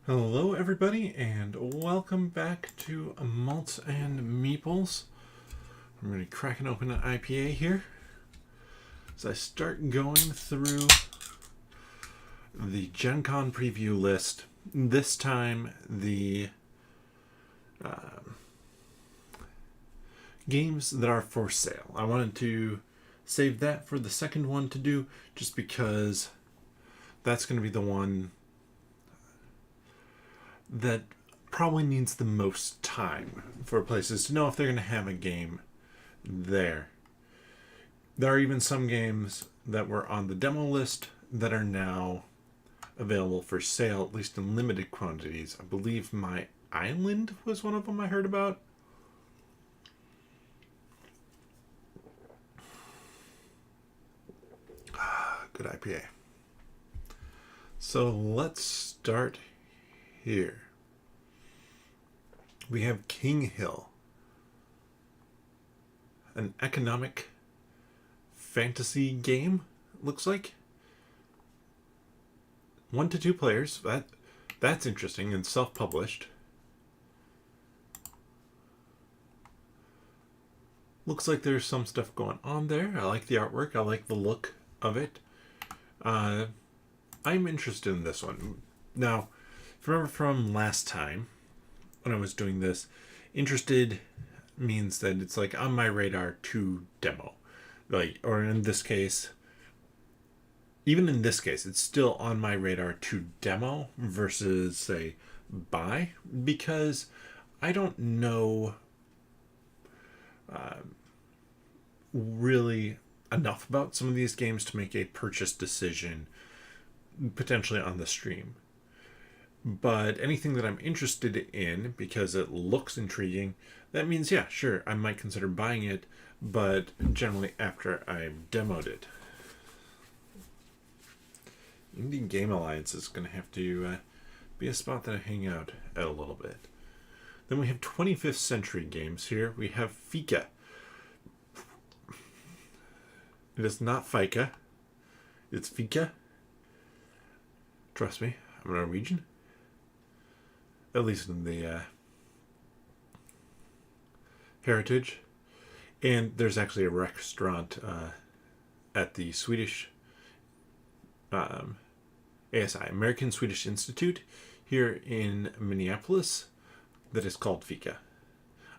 Hello everybody and welcome back to Malts and Meeples. I'm going to be cracking open an IPA here as I start going through the Gen Con preview list. This time the games that are for sale. I wanted to save that for the second one to do just because that's going to be the one that probably needs the most time for places to know if they're going to have a game there. There are even some games that were on the demo list that are now available for sale, at least in limited quantities. I believe My Island was one of them I heard about. Good IPA. So let's start here. We have King Hill, an economic fantasy game, looks like. 1 to 2 players. That's interesting and self-published. Looks like there's some stuff going on there. I like the artwork. I like the look of it. I'm interested in this one. Now, remember from last time when I was doing this, interested means that it's like on my radar to demo. Or in this case, even in this case, it's still on my radar to demo versus, say, buy, because I don't know really enough about some of these games to make a purchase decision potentially on the stream. But anything that I'm interested in, because it looks intriguing, that means, yeah, sure, I might consider buying it, but generally after I've demoed it. Indie Game Alliance is going to have to be a spot that I hang out at a little bit. Then we have 25th Century Games here. We have Vika. It is not Fika. It's Vika. Trust me, I'm Norwegian. At least in the heritage. And there's actually a restaurant at the Swedish ASI, American Swedish Institute, here in Minneapolis that is called Vika.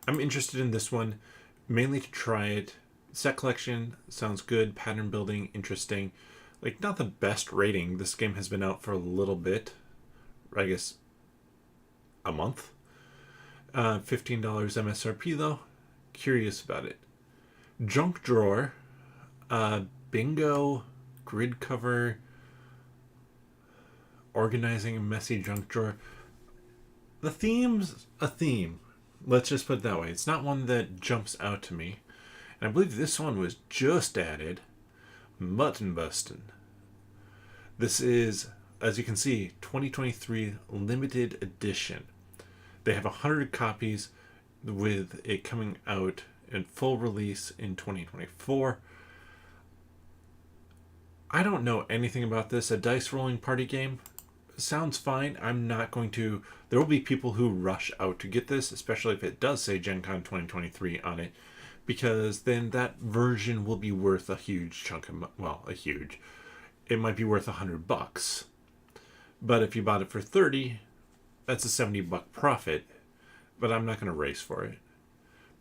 I'm interested in this one mainly to try it. Set collection sounds good, pattern building interesting. Like, not the best rating. This game has been out for a little bit, I guess a month. $15 MSRP though. Curious about it. Junk Drawer, bingo, grid cover, organizing a messy junk drawer. The theme's a theme. Let's just put it that way. It's not one that jumps out to me. And I believe this one was just added. Mutton Bustin'. This is, as you can see, 2023 limited edition. They have 100 copies with it coming out in full release in 2024. I don't know anything about this. A dice rolling party game sounds fine. I'm not going to... There will be people who rush out to get this, especially if it does say Gen Con 2023 on it, because then that version will be worth a huge chunk of... Well, a huge... It might be worth $100. But if you bought it for $30, that's a $70 profit. But I'm not going to race for it.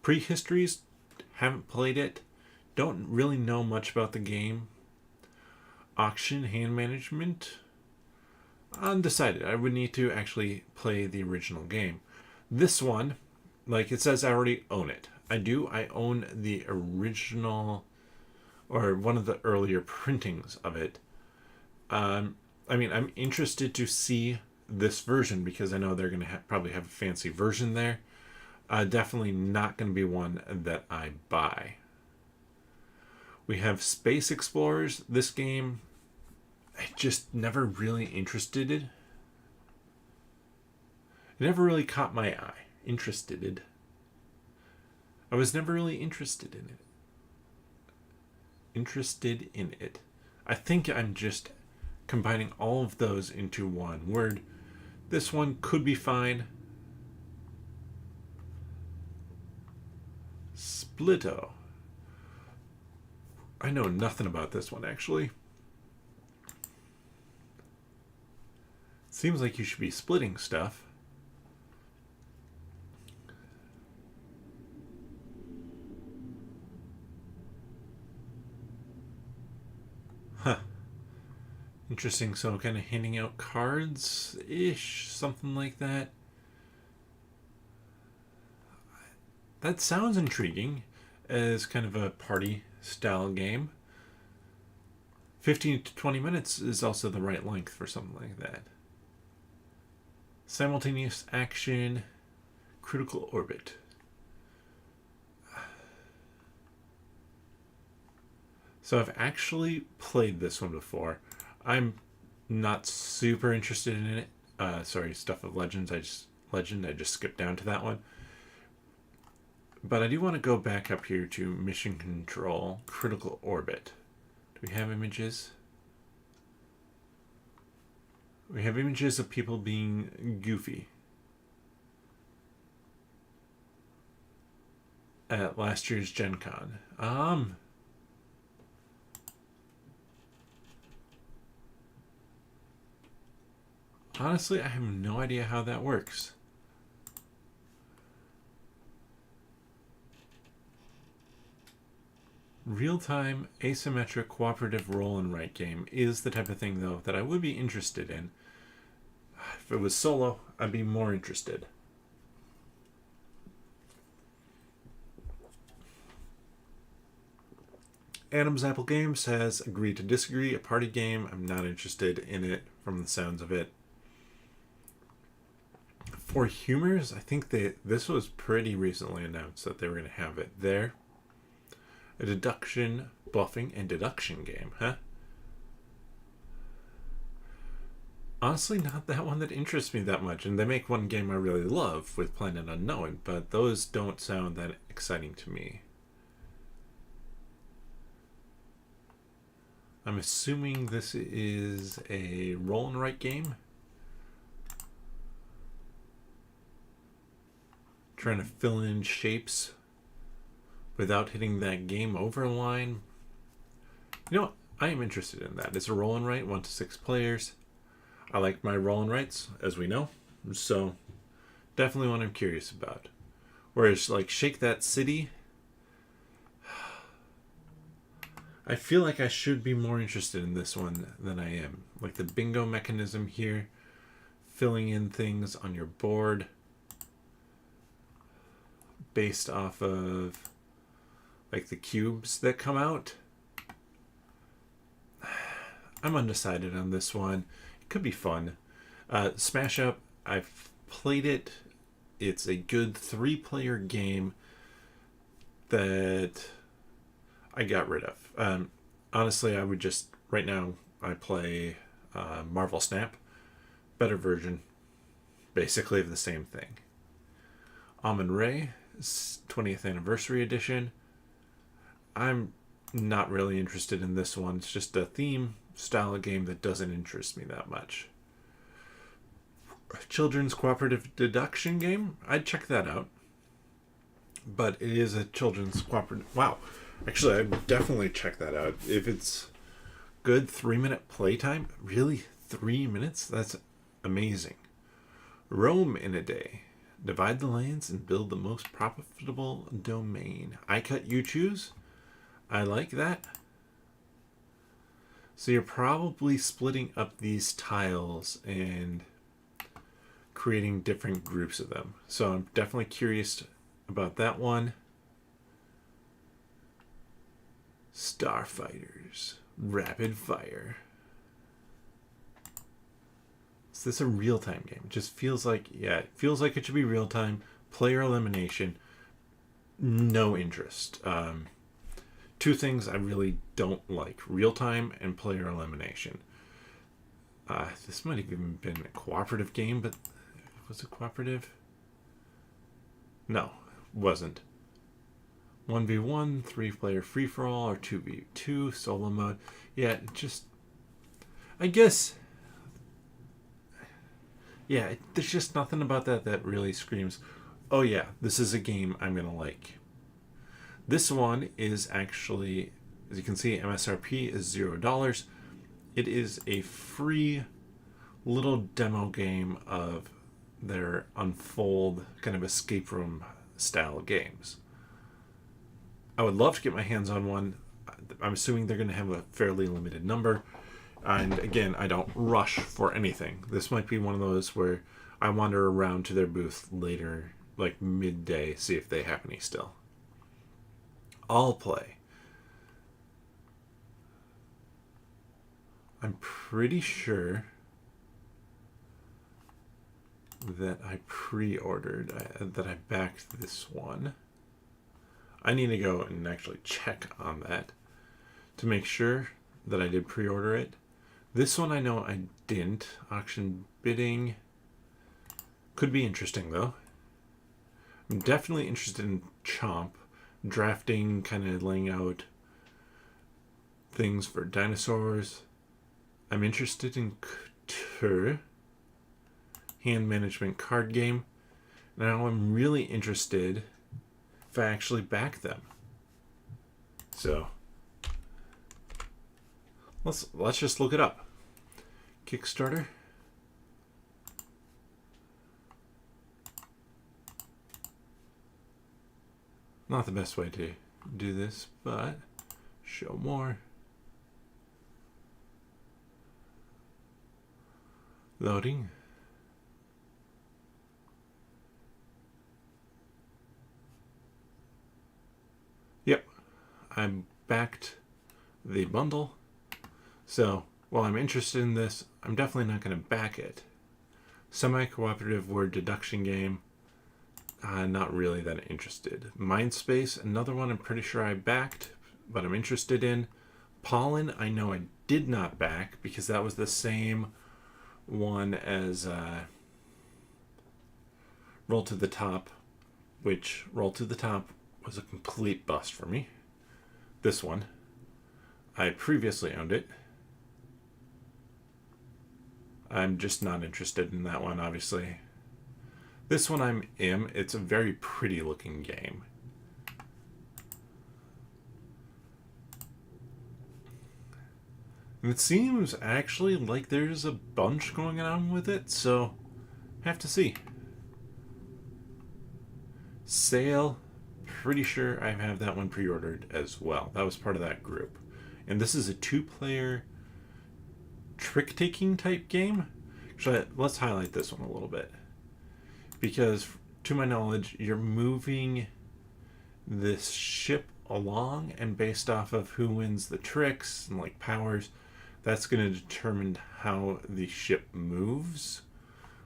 Prehistories, haven't played it. Don't really know much about the game. Auction, hand management, undecided. I would need to actually play the original game. This one, like it says, I already own it. I do. I own the original, or one of the earlier printings of it. I'm interested to see this version because I know they're going to probably have a fancy version there. Definitely not going to be one that I buy. We have Space Explorers. This game, I just never really interested in. It never really caught my eye. I was never really interested in it. I think I'm just combining all of those into one word This one could be fine. Splitto. I know nothing about this one, actually. Seems like you should be splitting stuff. Huh. Interesting. So kind of handing out cards-ish, something like that. That sounds intriguing as kind of a party-style game. 15 to 20 minutes is also the right length for something like that. Simultaneous action, critical orbit. So I've actually played this one before. I'm not super interested in it. Sorry, Stuff of Legends. I just skipped down to that one. But I do want to go back up here to Mission Control, Critical Orbit. Do we have images? We have images of people being goofy. At last year's Gen Con. Honestly, I have no idea how that works. Real-time, asymmetric, cooperative roll and write game is the type of thing, though, that I would be interested in. If it was solo, I'd be more interested. Adam's Apple Games has agreed to disagree. A party game. I'm not interested in it from the sounds of it. For Humors, I think this was pretty recently announced that they were going to have it there. A deduction, bluffing, and deduction game, huh? Honestly, not that one that interests me that much. And they make one game I really love with Planet Unknown, but those don't sound that exciting to me. I'm assuming this is a roll and write game. Trying to fill in shapes without hitting that game over line. You know what? I am interested in that. It's a roll and write, 1 to 6 players. I like my roll and writes, as we know. So, definitely one I'm curious about. Whereas, like, Shake That City, I feel like I should be more interested in this one than I am. Like the bingo mechanism here, filling in things on your board based off of like the cubes that come out. I'm undecided on this one. It could be fun. Smash Up, I've played it. It's a good 3-player game that I got rid of. Honestly, I would just, right now, I play Marvel Snap. Better version, basically of the same thing. Almond Ray, 20th Anniversary Edition. I'm not really interested in this one. It's just a theme style of game that doesn't interest me that much. Children's cooperative deduction game, I'd check that out. But it is a children's cooperative... Wow. Actually, I'd definitely check that out. If it's good 3-minute playtime, really 3 minutes? That's amazing. Rome in a day. Divide the lands and build the most profitable domain. I cut, you choose. I like that. So you're probably splitting up these tiles and creating different groups of them. So I'm definitely curious about that one. Starfighters. Rapid Fire. Is this a real-time game? It just feels like, yeah, it feels like it should be real-time. Player elimination. No interest. Two things I really don't like. Real-time and player elimination. This might have even been a cooperative game, but was it cooperative? No, wasn't. 1v1, 3-player free-for-all, or 2v2 solo mode. Yeah, just... I guess... Yeah, there's just nothing about that that really screams, oh yeah, this is a game I'm going to like. This one is actually, as you can see, MSRP is $0. It is a free little demo game of their Unfold kind of escape room style games. I would love to get my hands on one. I'm assuming they're going to have a fairly limited number. And again, I don't rush for anything. This might be one of those where I wander around to their booth later, like midday, see if they have any still. I'll play. I'm pretty sure that I pre-ordered, that I backed this one. I need to go and actually check on that to make sure that I did pre-order it. This one I know I didn't. Auction bidding could be interesting though. I'm definitely interested in Chomp Drafting, kind of laying out things for dinosaurs. I'm interested in Couture, hand management card game. Now I'm really interested if I actually back them. So let's just look it up. Kickstarter. Not the best way to do this, but show more. Loading. Yep, I backed the bundle. So while I'm interested in this, I'm definitely not going to back it. Semi-cooperative word deduction game. Not really that interested. Mindspace, another one I'm pretty sure I backed, but I'm interested in. Pollen, I know I did not back because that was the same one as Roll to the Top, which Roll to the Top was a complete bust for me. This one, I previously owned it. I'm just not interested in that one, obviously. This one I'm in. It's a very pretty looking game. And it seems actually like there's a bunch going on with it, so have to see. Sale, pretty sure I have that one pre-ordered as well. That was part of that group. And this is a 2-player trick-taking type game. Actually, let's highlight this one a little bit. Because, to my knowledge, you're moving this ship along, and based off of who wins the tricks and like powers, that's going to determine how the ship moves,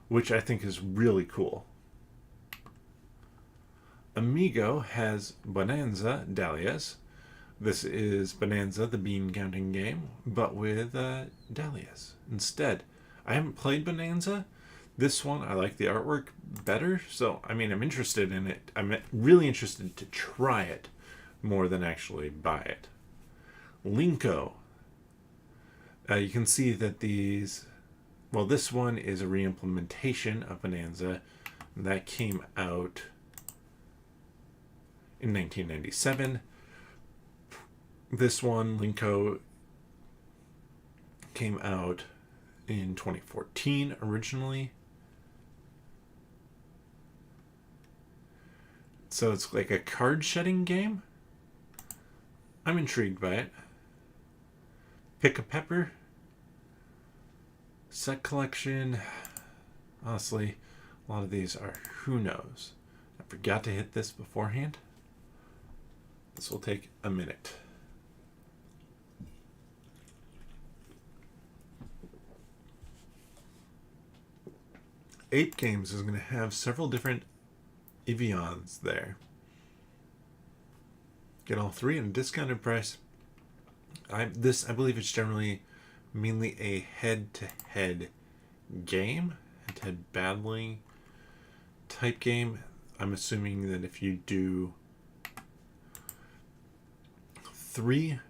which I think is really cool. Amigo has Bonanza Dahlias. This is Bonanza, the bean counting game, but with dahlias instead. I haven't played Bonanza. This one, I like the artwork better, so I mean, I'm interested in it. I'm really interested to try it more than actually buy it. Linko. You can see that these, well, this one is a re-implementation of Bonanza. That came out in 1997. This one, Linko, came out in 2014 originally. So it's like a card shedding game. I'm intrigued by it. Pick a Pepper. Set collection. Honestly, a lot of these are who knows. I forgot to hit this beforehand. This will take a minute. Ape Games is going to have several different Avions there. Get all three at a discounted price. I believe it's generally mainly a head-to-head game, head-to-head battling type game. I'm assuming that if you do 3,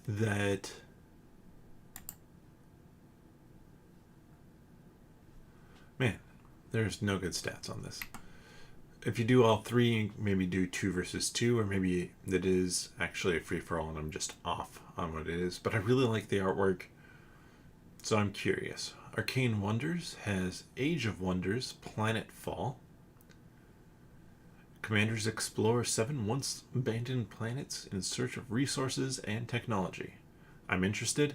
that Man, there's no good stats on this. If you do all three, maybe do 2 versus 2, or maybe it is actually a free-for-all and I'm just off on what it is. But I really like the artwork, so I'm curious. Arcane Wonders has Age of Wonders, Planetfall. Commanders explore 7 once abandoned planets in search of resources and technology. I'm interested.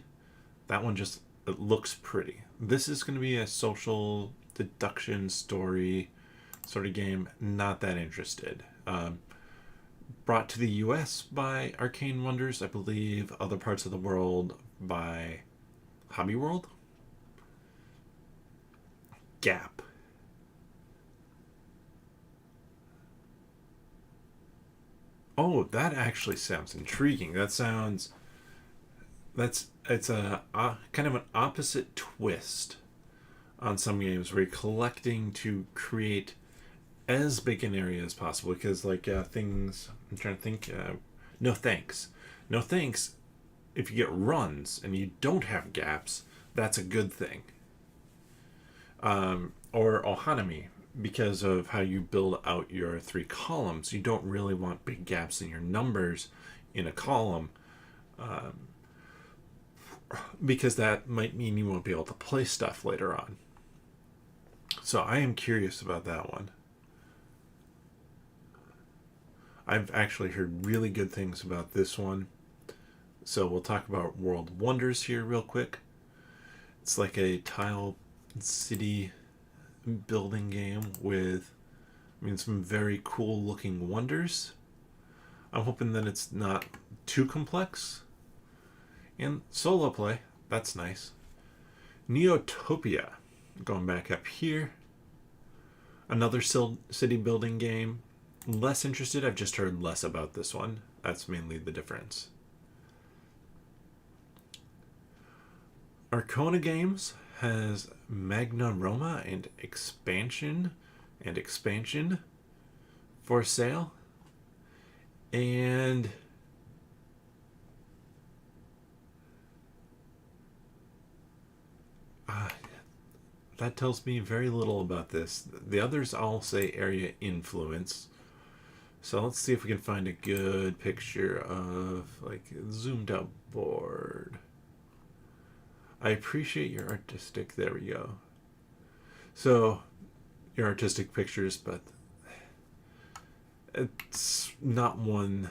That one just, it looks pretty. This is going to be a social deduction story sort of game. Not that interested. Brought to the US by Arcane Wonders, I believe. Other parts of the world by Hobby World. Gap. Oh, that actually sounds intriguing. It's a kind of an opposite twist on some games where you're collecting to create as big an area as possible. Because things, I'm trying to think. No thanks. No thanks. If you get runs and you don't have gaps, that's a good thing. Or Ohanami, because of how you build out your 3 columns, you don't really want big gaps in your numbers in a column, because that might mean you won't be able to play stuff later on. So I am curious about that one. I've actually heard really good things about this one. So we'll talk about World Wonders here real quick. It's like a tile city building game with, some very cool looking wonders. I'm hoping that it's not too complex. And solo play, that's nice. Neotopia, going back up here. Another city building game. Less interested, I've just heard less about this one. That's mainly the difference. Arcona Games has Magnum Roma and expansion for sale. And that tells me very little about this. The others all say area influence. So let's see if we can find a good picture of zoomed out board. I appreciate your artistic. There we go. So, your artistic pictures, but it's not one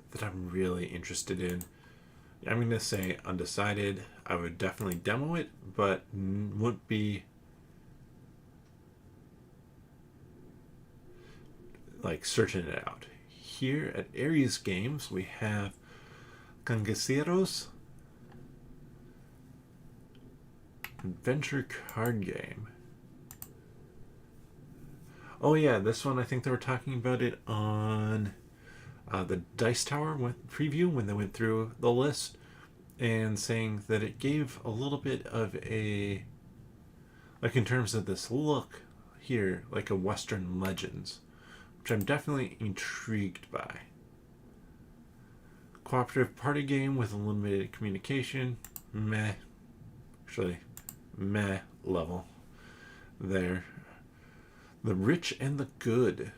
that I'm really interested in. I'm going to say undecided. I would definitely demo it, but wouldn't be searching it out. Here at Aries Games, we have Cangaceros adventure card game. Oh yeah, this one, I think they were talking about it on the Dice Tower preview when they went through the list, and saying that it gave a little bit of a, in terms of this look here, like a Western Legends, which I'm definitely intrigued by. Cooperative party game with limited communication. Meh. Actually, meh level there. The Rich and the Good.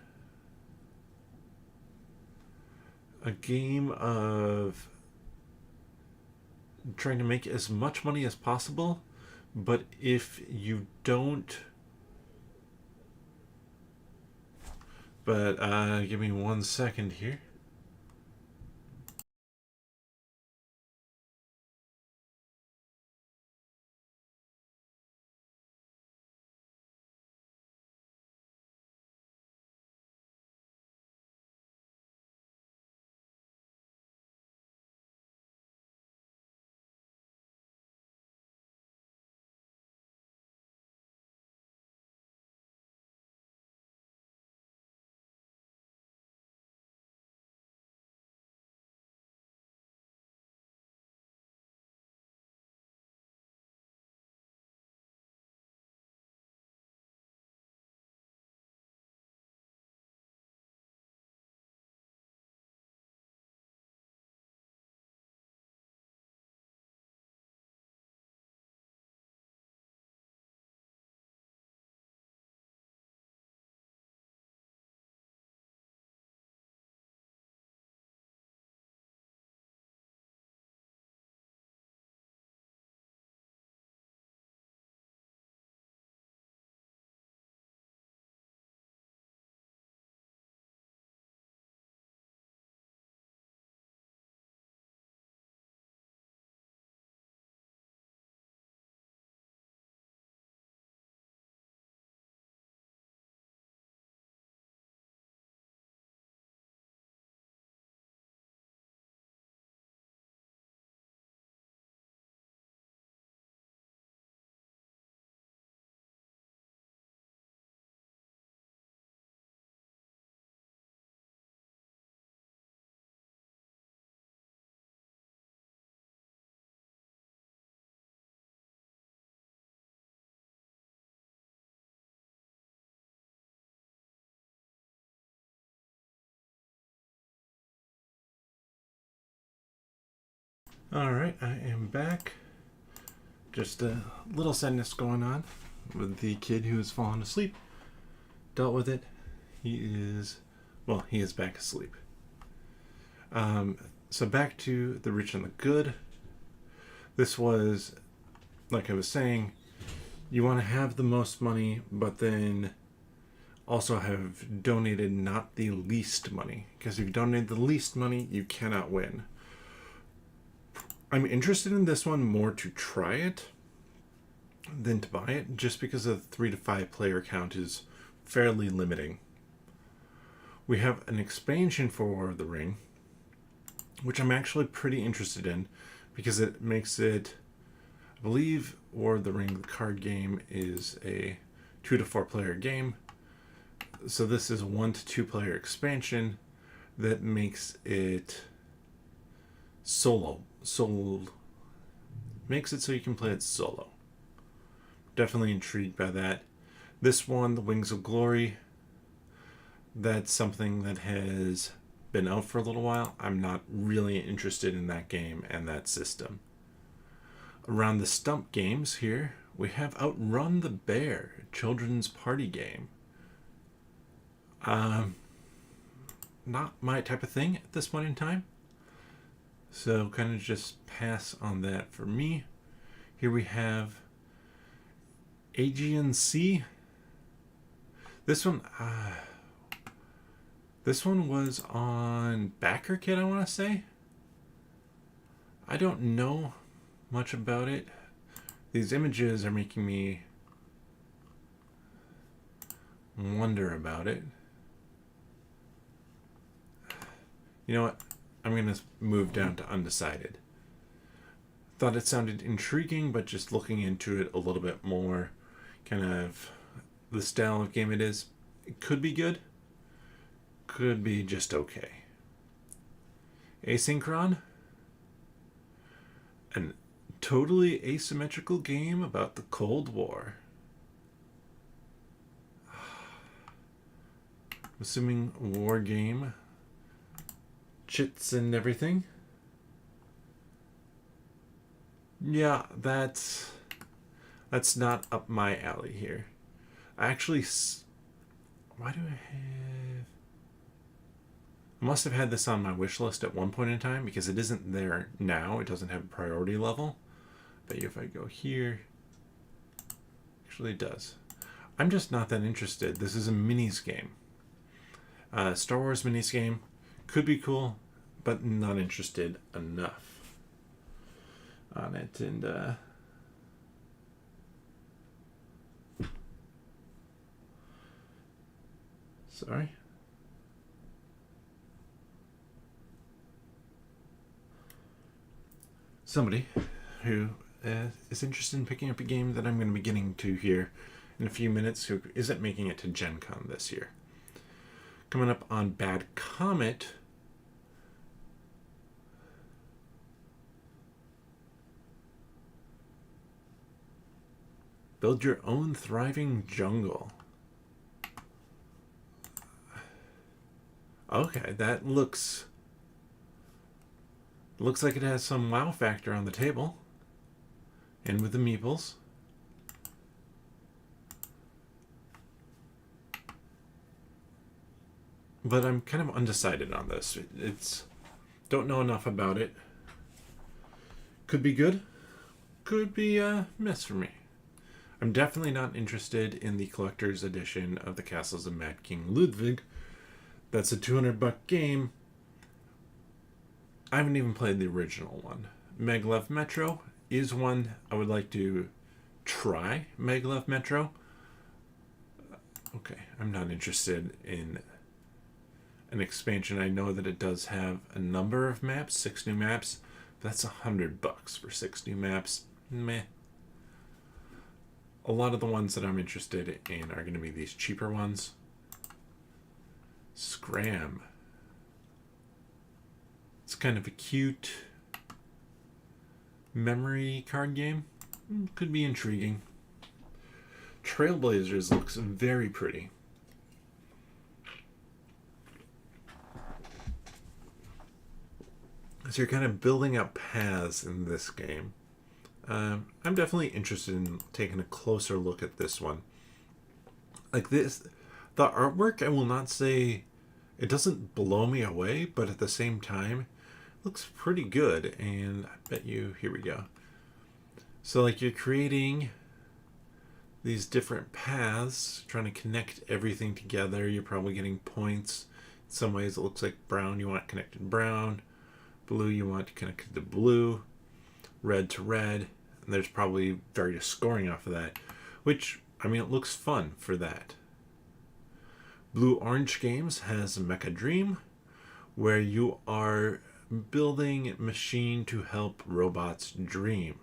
A game of trying to make as much money as possible, but if you don't... But give me 1 second here. Alright, I am back. Just a little sadness going on with the kid who has fallen asleep. Dealt with it. He is back asleep. So back to the rich and the good. This was, like I was saying, you want to have the most money, but then also have donated not the least money. Because if you donate the least money, you cannot win. I'm interested in this one more to try it than to buy it, just because the 3 to 5 player count is fairly limiting. We have an expansion for War of the Ring, which I'm actually pretty interested in, because it makes it, I believe War of the Ring, the card game, is a 2 to 4 player game. So this is a 1 to 2 player expansion that makes it makes it so you can play it solo. Definitely intrigued by that. This one, The Wings of Glory, that's something that has been out for a little while. I'm not really interested in that game and that system. Around the stump games here, we have Outrun the Bear, children's party game. Not my type of thing at this point in time. So kind of just pass on that for me. Here we have Aegean Sea. This one was on Backer Kit, I want to say. I don't know much about it. These images are making me wonder about it. You know what? I'm going to move down to undecided. Thought it sounded intriguing, but just looking into it a little bit more, kind of the style of game it is, it could be good. Could be just okay. Asynchron. An totally asymmetrical game about the Cold War. I'm assuming war game. Chits and everything. Yeah, that's not up my alley here. Why do I have... I must have had this on my wish list at one point in time, because it isn't there now. It doesn't have a priority level. But if I go here, actually it does. I'm just not that interested. This is a minis game. Star Wars minis game. Could be cool, but not interested enough on it. And sorry. Somebody who is interested in picking up a game that I'm going to be getting to here in a few minutes, who isn't making it to Gen Con this year. Coming up on Bad Comet, build your own thriving jungle. Okay, that looks like it has some wow factor on the table. And with the meeples. But I'm kind of undecided on this. Don't know enough about it. Could be good. Could be a miss for me. I'm definitely not interested in the collector's edition of the Castles of Mad King Ludwig. That's a $200 game. I haven't even played the original one. Maglev Metro is one I would like to try. Maglev Metro. Okay, I'm not interested in an expansion. I know that it does have a number of maps, 6 new maps. That's $100 for 6 new maps. Meh. A lot of the ones that I'm interested in are going to be these cheaper ones. Scram. It's kind of a cute memory card game. Could be intriguing. Trailblazers looks very pretty. So you're kind of building out paths in this game. I'm definitely interested in taking a closer look at this one. Like this, the artwork, I will not say it doesn't blow me away, but at the same time, it looks pretty good. And I bet you, here we go. So like you're creating these different paths, trying to connect everything together. You're probably getting points. In some ways it looks like brown, you want connected brown. Blue, you want connected to blue. Red to red. And there's probably various scoring off of that. Which, I mean, it looks fun for that. Blue Orange Games has Mecca Dream, where you are building a machine to help robots dream.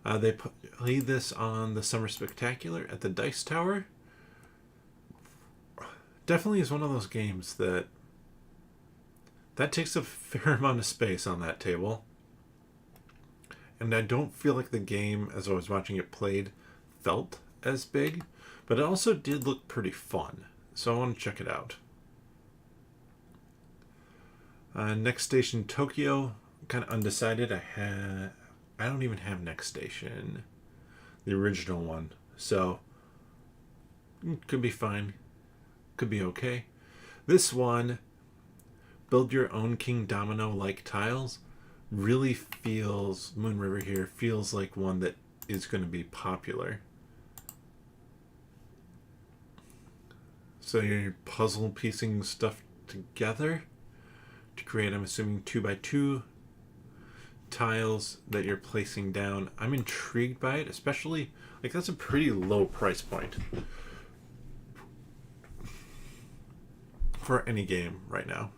They played this on the Summer Spectacular at the Dice Tower. Definitely is one of those games that takes a fair amount of space on that table. And I don't feel like the game, as I was watching it played, felt as big. But it also did look pretty fun. So I want to check it out. Next Station Tokyo. Kind of undecided. I don't even have Next Station. The original one. So could be fine. Could be okay. This one, build your own King Domino-like tiles. Really feels, Moon River here, feels like one that is going to be popular. So you're puzzle piecing stuff together to create, I'm assuming, 2x2 tiles that you're placing down. I'm intrigued by it, especially, like, that's a pretty low price point for any game right now.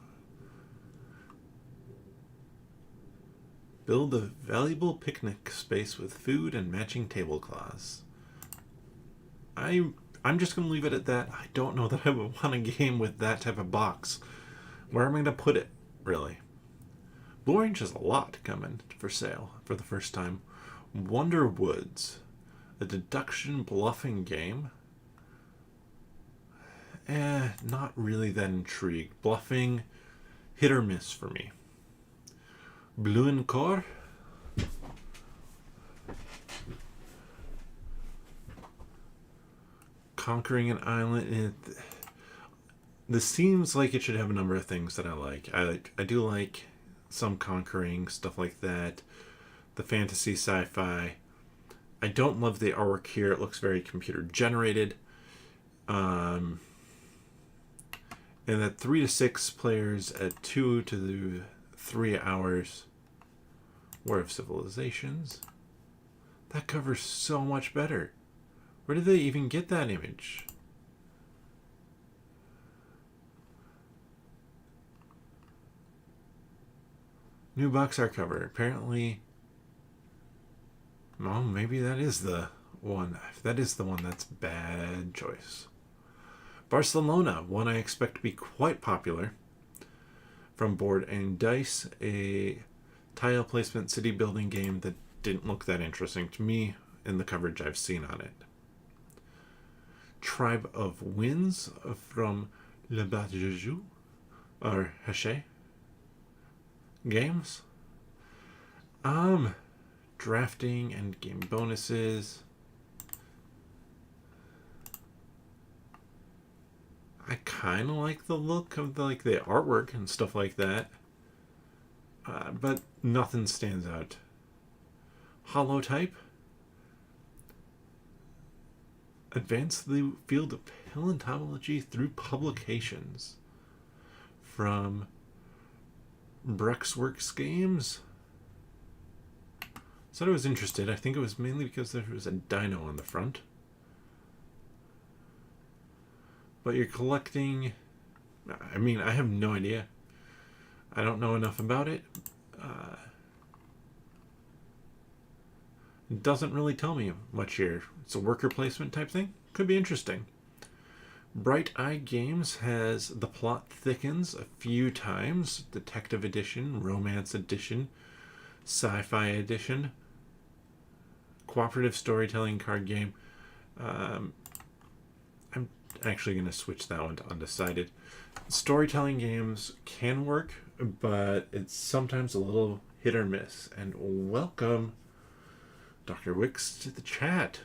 Build a valuable picnic space with food and matching tablecloths. I'm just going to leave it at that. I don't know that I would want a game with that type of box. Where am I going to put it, really? Blue Orange has a lot coming for sale for the first time. Wonder Woods, a deduction bluffing game. Not really that intrigued. Bluffing, hit or miss for me. Blue and Core. Conquering an island. This seems like it should have a number of things that I like. I do like some conquering, stuff like that. The fantasy sci-fi. I don't love the artwork here. It looks very computer generated. And that 3 to 6 players at 2 to 3 hours. War of Civilizations. That covers so much better. Where did they even get that image? New box art cover. Apparently, oh, maybe that is the one. If that is the one, that's bad choice. Barcelona, one I expect to be quite popular. From Board and Dice, a tile placement city building game that didn't look that interesting to me in the coverage I've seen on it. Tribe of Winds from Le Batjou or Haché Games. Drafting and game bonuses. I kind of like the look of the artwork and stuff like that. But nothing stands out. Holotype. Advance the field of paleontology through publications. From Brookspun Games. Said I was interested. I think it was mainly because there was a dino on the front. But you're collecting... I mean, I have no idea. I don't know enough about it. It doesn't really tell me much here. It's a worker placement type thing. Could be interesting. Bright Eye Games has The Plot Thickens a few times. Detective Edition, Romance Edition, Sci-Fi Edition, Cooperative Storytelling card game. I'm actually going to switch that one to undecided. Storytelling games can work but it's sometimes a little hit or miss. And welcome, Dr. Wicks, to the chat.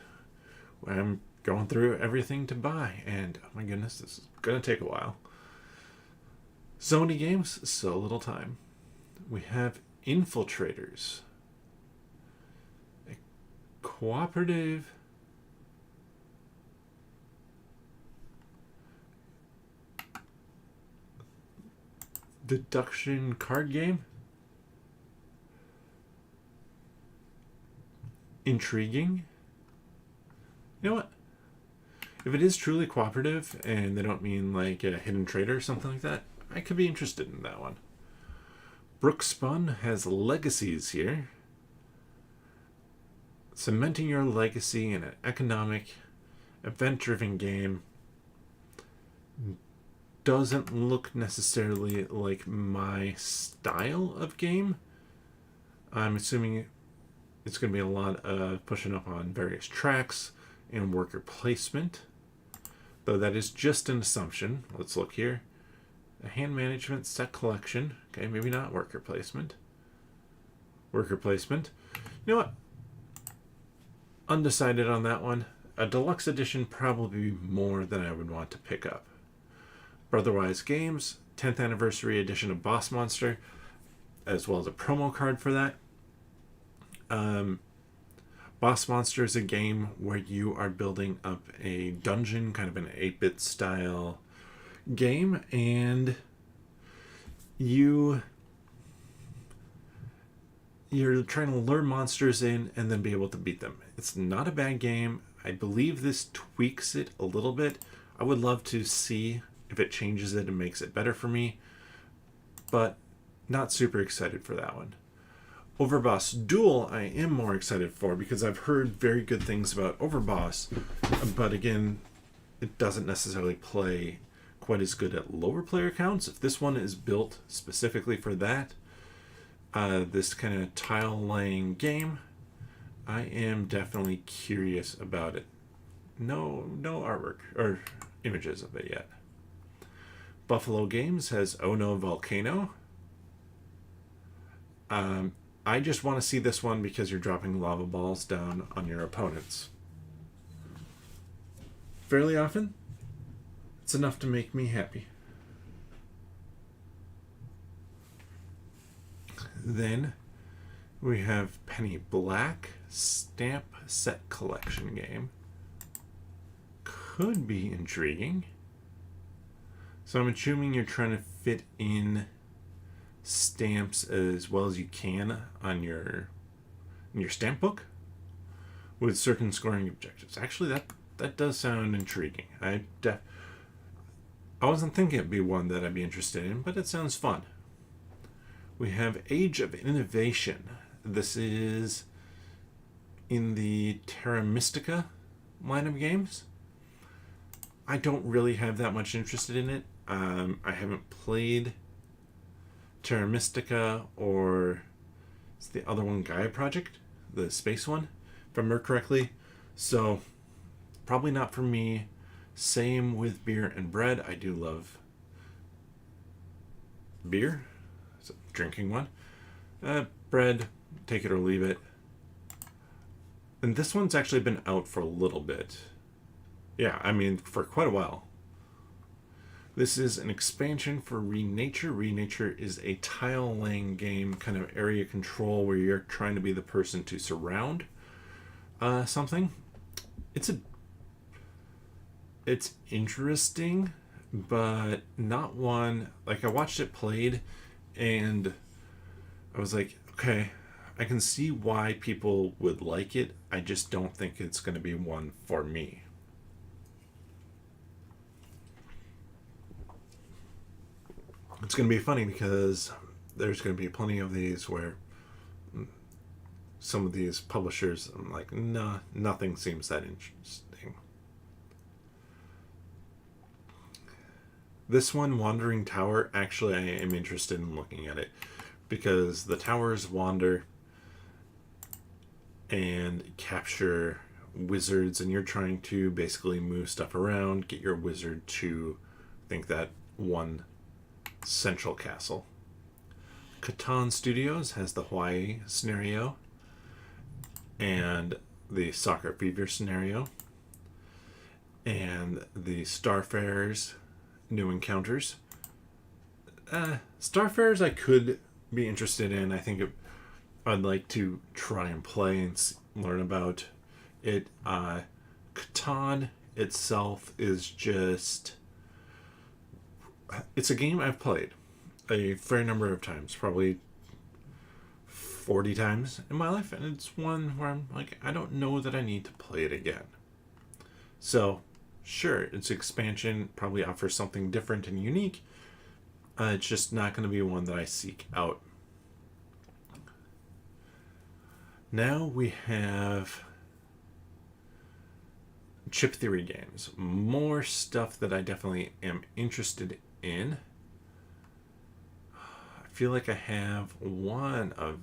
I'm going through everything to buy, and oh my goodness, this is going to take a while. So many games, so little time. We have Infiltrators, a cooperative deduction card game. Intriguing. You know what? If it is truly cooperative and they don't mean like a hidden trader or something like that, I could be interested in that one. Brookspun has legacies here. Cementing your legacy in an economic, event-driven game. Doesn't look necessarily like my style of game. I'm assuming it's going to be a lot of pushing up on various tracks and worker placement. Though that is just an assumption. Let's look here. A hand management set collection. Okay, maybe not worker placement. Worker placement. You know what? Undecided on that one. A deluxe edition probably more than I would want to pick up. Brotherwise Games, 10th anniversary edition of Boss Monster, as well as a promo card for that. Boss Monster is a game where you are building up a dungeon, kind of an 8-bit style game, and you're trying to lure monsters in and then be able to beat them. It's not a bad game. I believe this tweaks it a little bit. I would love to see if it changes it and makes it better for me, but not super excited for that one. Overboss Duel I am more excited for because I've heard very good things about Overboss, but again, it doesn't necessarily play quite as good at lower player counts. If this one is built specifically for that, this kind of tile laying game, I am definitely curious about it. No artwork or images of it yet. Buffalo Games has Oh No Volcano. I just want to see this one because you're dropping lava balls down on your opponents. Fairly often, it's enough to make me happy. Then we have Penny Black Stamp Set Collection game. Could be intriguing. So I'm assuming you're trying to fit in stamps as well as you can on your stamp book with certain scoring objectives. Actually, that does sound intriguing. I wasn't thinking it'd be one that I'd be interested in, but it sounds fun. We have Age of Innovation. This is in the Terra Mystica line of games. I don't really have that much interest in it. I haven't played Terra Mystica, or it's the other one, Gaia Project, the space one, if I remember correctly. So probably not for me. Same with Beer and Bread. I do love beer. It's a drinking one. Bread, take it or leave it. And this one's actually been out for a little bit. Yeah, I mean, for quite a while. This is an expansion for ReNature. ReNature is a tile-laying game, kind of area control, where you're trying to be the person to surround something. It's interesting, but not one... Like, I watched it played, and I was like, okay, I can see why people would like it. I just don't think it's going to be one for me. It's going to be funny because there's going to be plenty of these where some of these publishers, I'm like, nah, nothing seems that interesting. This one, Wandering Tower, actually I am interested in looking at it because the towers wander and capture wizards, and you're trying to basically move stuff around, get your wizard to, I think, that one central castle. Katan Studios has the Hawaii scenario and the Soccer Fever scenario and the Starfarers New Encounters. Starfarers I could be interested in. I think I'd like to try and play and learn about it. Catan itself is just... It's a game I've played a fair number of times, probably 40 times in my life, and it's one where I'm like, I don't know that I need to play it again. So, sure, its expansion probably offers something different and unique. It's just not going to be one that I seek out. Now we have Chip Theory games. More stuff that I definitely am interested in. I feel like I have one of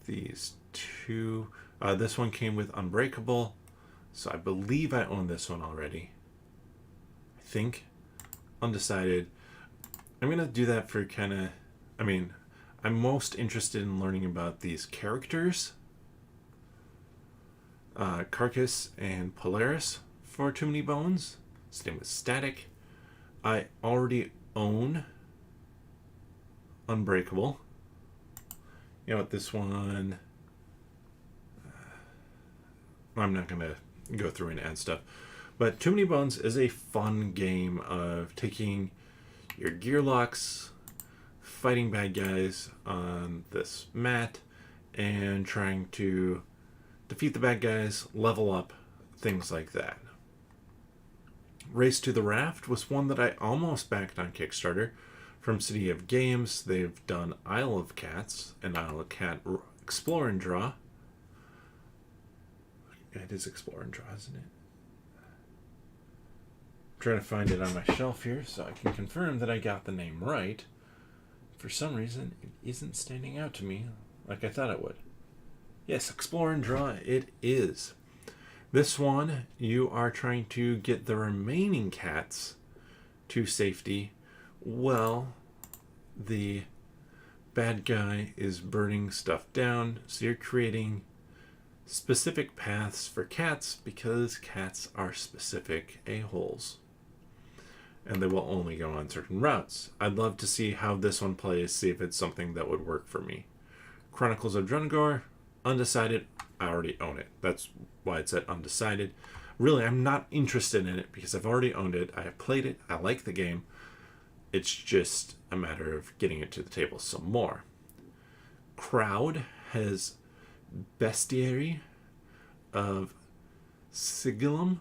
these two. This one came with Unbreakable, so I believe I own this one already. I think. Undecided. I'm going to do that for kind of... I'm most interested in learning about these characters. Carcass and Polaris for Too Many Bones. Same with Static. I already own Unbreakable. You know what, this one... I'm not going to go through and add stuff. But Too Many Bones is a fun game of taking your gear locks, fighting bad guys on this mat, and trying to defeat the bad guys, level up, things like that. Race to the Raft was one that I almost backed on Kickstarter from City of Games. They've done Isle of Cats and Isle of Cat Explore and Draw. It is Explore and Draw, isn't it? I'm trying to find it on my shelf here so I can confirm that I got the name right. For some reason, it isn't standing out to me like I thought it would. Yes, Explore and Draw, it is. This one, you are trying to get the remaining cats to safety. Well, the bad guy is burning stuff down, so you're creating specific paths for cats because cats are specific a-holes. And they will only go on certain routes. I'd love to see how this one plays, see if it's something that would work for me. Chronicles of Drungor, Undecided, I already own it. That's why it said Undecided. Really, I'm not interested in it because I've already owned it. I have played it. I like the game. It's just a matter of getting it to the table some more. Crowd has Bestiary of Sigulum,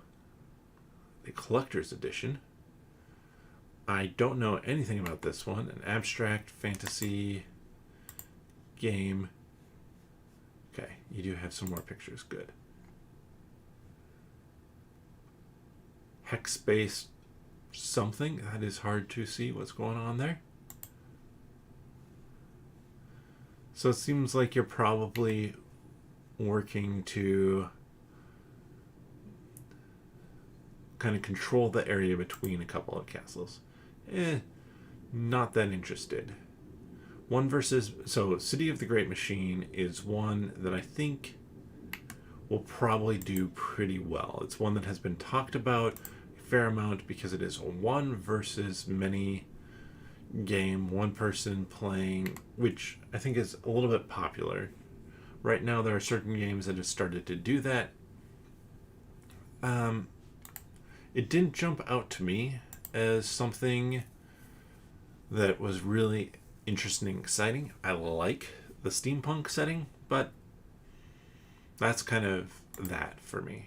the Collectors Edition. I don't know anything about this one. An abstract fantasy game. Okay, you do have some more pictures. Good. Hex-based something. That is hard to see what's going on there. So it seems like you're probably working to kind of control the area between a couple of castles. Not that interested. So City of the Great Machine is one that I think will probably do pretty well. It's one that has been talked about a fair amount because it is a one versus many game, one person playing, which I think is a little bit popular. Right now there are certain games that have started to do that. It didn't jump out to me as something that was really interesting and exciting. I like the steampunk setting, but that's kind of that for me.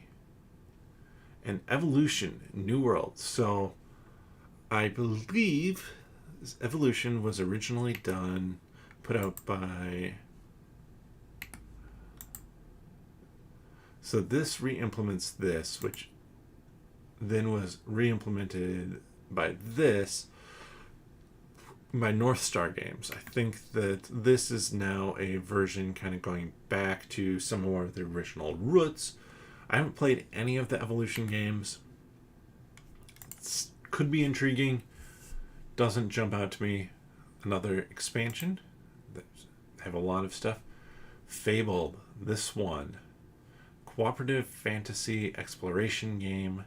And Evolution, New World. So I believe Evolution was originally put out by... So this re-implements this, which then was re-implemented by North Star Games. I think that this is now a version kind of going back to some more of the original roots. I haven't played any of the Evolution games. It could be intriguing. Doesn't jump out to me. another expansion. They have a lot of stuff. Fabled, this one. Cooperative fantasy exploration game.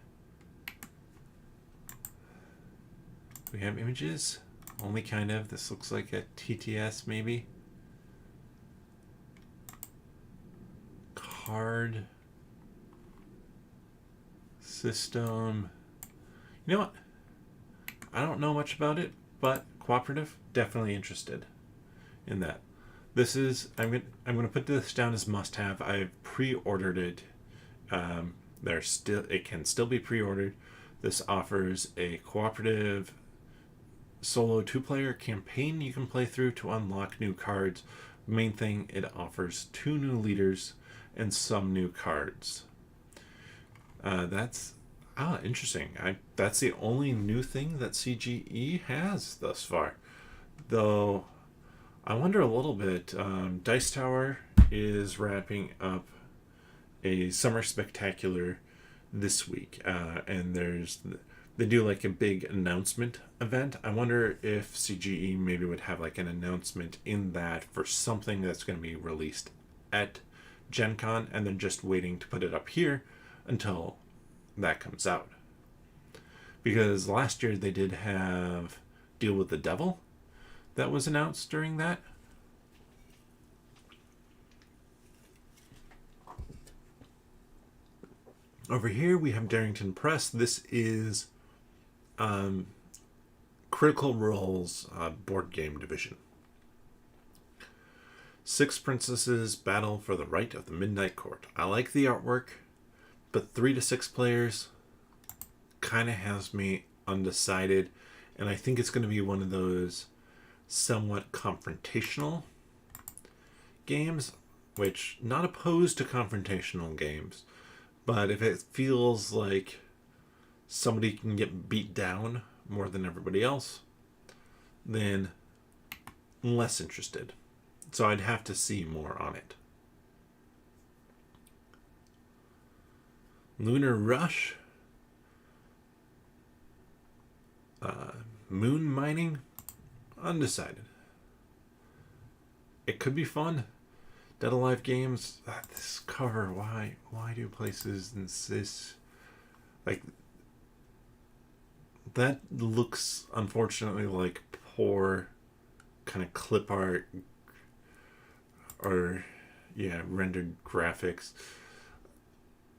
We have images. Only kind of. This looks like a TTS maybe. Card. System. You know what? I don't know much about it, but Cooperative, definitely interested in that. This is I'm gonna put this down as must-have. I've pre-ordered it. It can still be pre-ordered. This offers a cooperative solo 2-player campaign you can play through to unlock new cards. Main thing, it offers 2 new leaders and some new cards. That's interesting. That's the only new thing that CGE has thus far. Though I wonder a little bit. Dice Tower is wrapping up a summer spectacular this week, and they do like a big announcement event. I wonder if CGE maybe would have like an announcement in that for something that's going to be released at Gen Con, and then just waiting to put it up here until that comes out. Because last year they did have Deal with the Devil that was announced during that. Over here we have Darrington Press. This is Critical Role's board game division. 6 princesses battle for the right of the Midnight Court. I like the artwork, but 3 to 6 players kind of has me undecided, and I think it's going to be one of those somewhat confrontational games, which not opposed to confrontational games, but if it feels like somebody can get beat down more than everybody else, then less interested. So I'd have to see more on it. Lunar Rush. Moon mining. Undecided. It could be fun. Dead Alive Games. This cover. Why do places insist? Like, that looks unfortunately like poor kind of clip art or rendered graphics.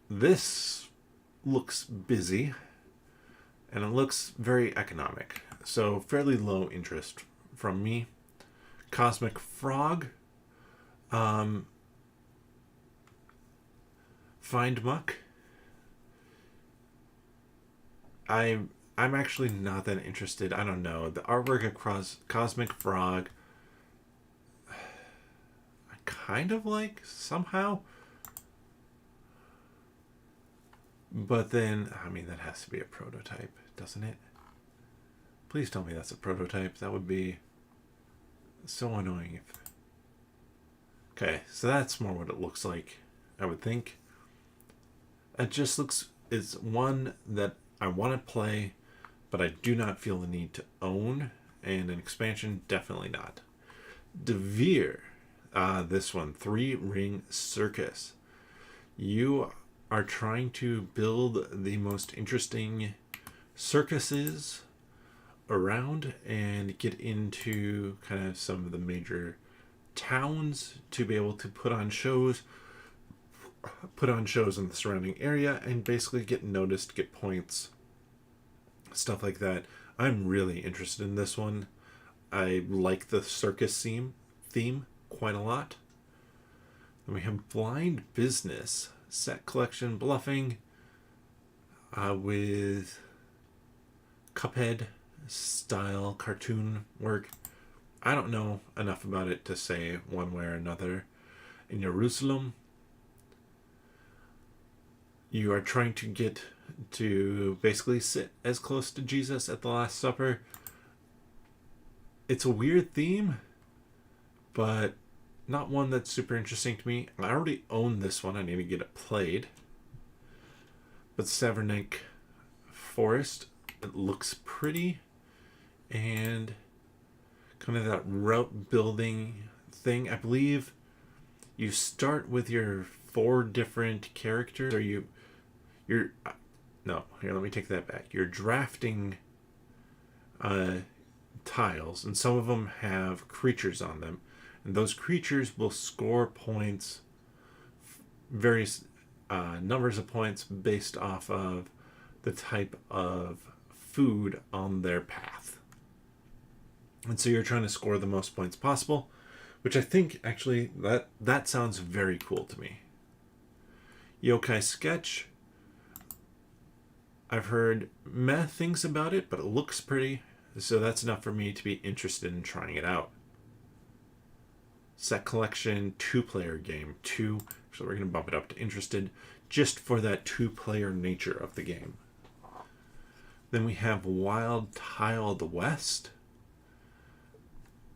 This looks busy and it looks very economic, so fairly low interest from me. Cosmic Frog. Find Muck. I'm actually not that interested. I don't know. The artwork across Cosmic Frog I kind of like somehow. But then, I mean, that has to be a prototype, doesn't it? Please tell me that's a prototype. That would be so annoying if... Okay, so that's more what it looks like, I would think. It just looks... It's one that I want to play, but I do not feel the need to own. And an expansion, definitely not. Devere. This one, 3-Ring Circus. You are trying to build the most interesting circuses around and get into kind of some of the major towns to be able to put on shows in the surrounding area and basically get noticed, get points, stuff like that. I'm really interested in this one. I like the circus theme quite a lot. Then we have Blind Business. Set collection bluffing with Cuphead style cartoon work. I don't know enough about it to say one way or another. In Jerusalem, you are trying to get to basically sit as close to Jesus at the Last Supper. It's a weird theme, but not one that's super interesting to me. I already own this one. I need to get it played. But Severnick Forest, it looks pretty. And kind of that route building thing. I believe you start with your 4 different characters, or you're no, here, let me take that back. You're drafting tiles, and some of them have creatures on them, and those creatures will score points, various numbers of points based off of the type of food on their path. And so you're trying to score the most points possible, which I think actually that sounds very cool to me. Yokai Sketch, I've heard meh things about it, but it looks pretty, so that's enough for me to be interested in trying it out. Set Collection 2-player game. 2, so we're going to bump it up to interested, just for that 2-player nature of the game. Then we have Wild Tile the West.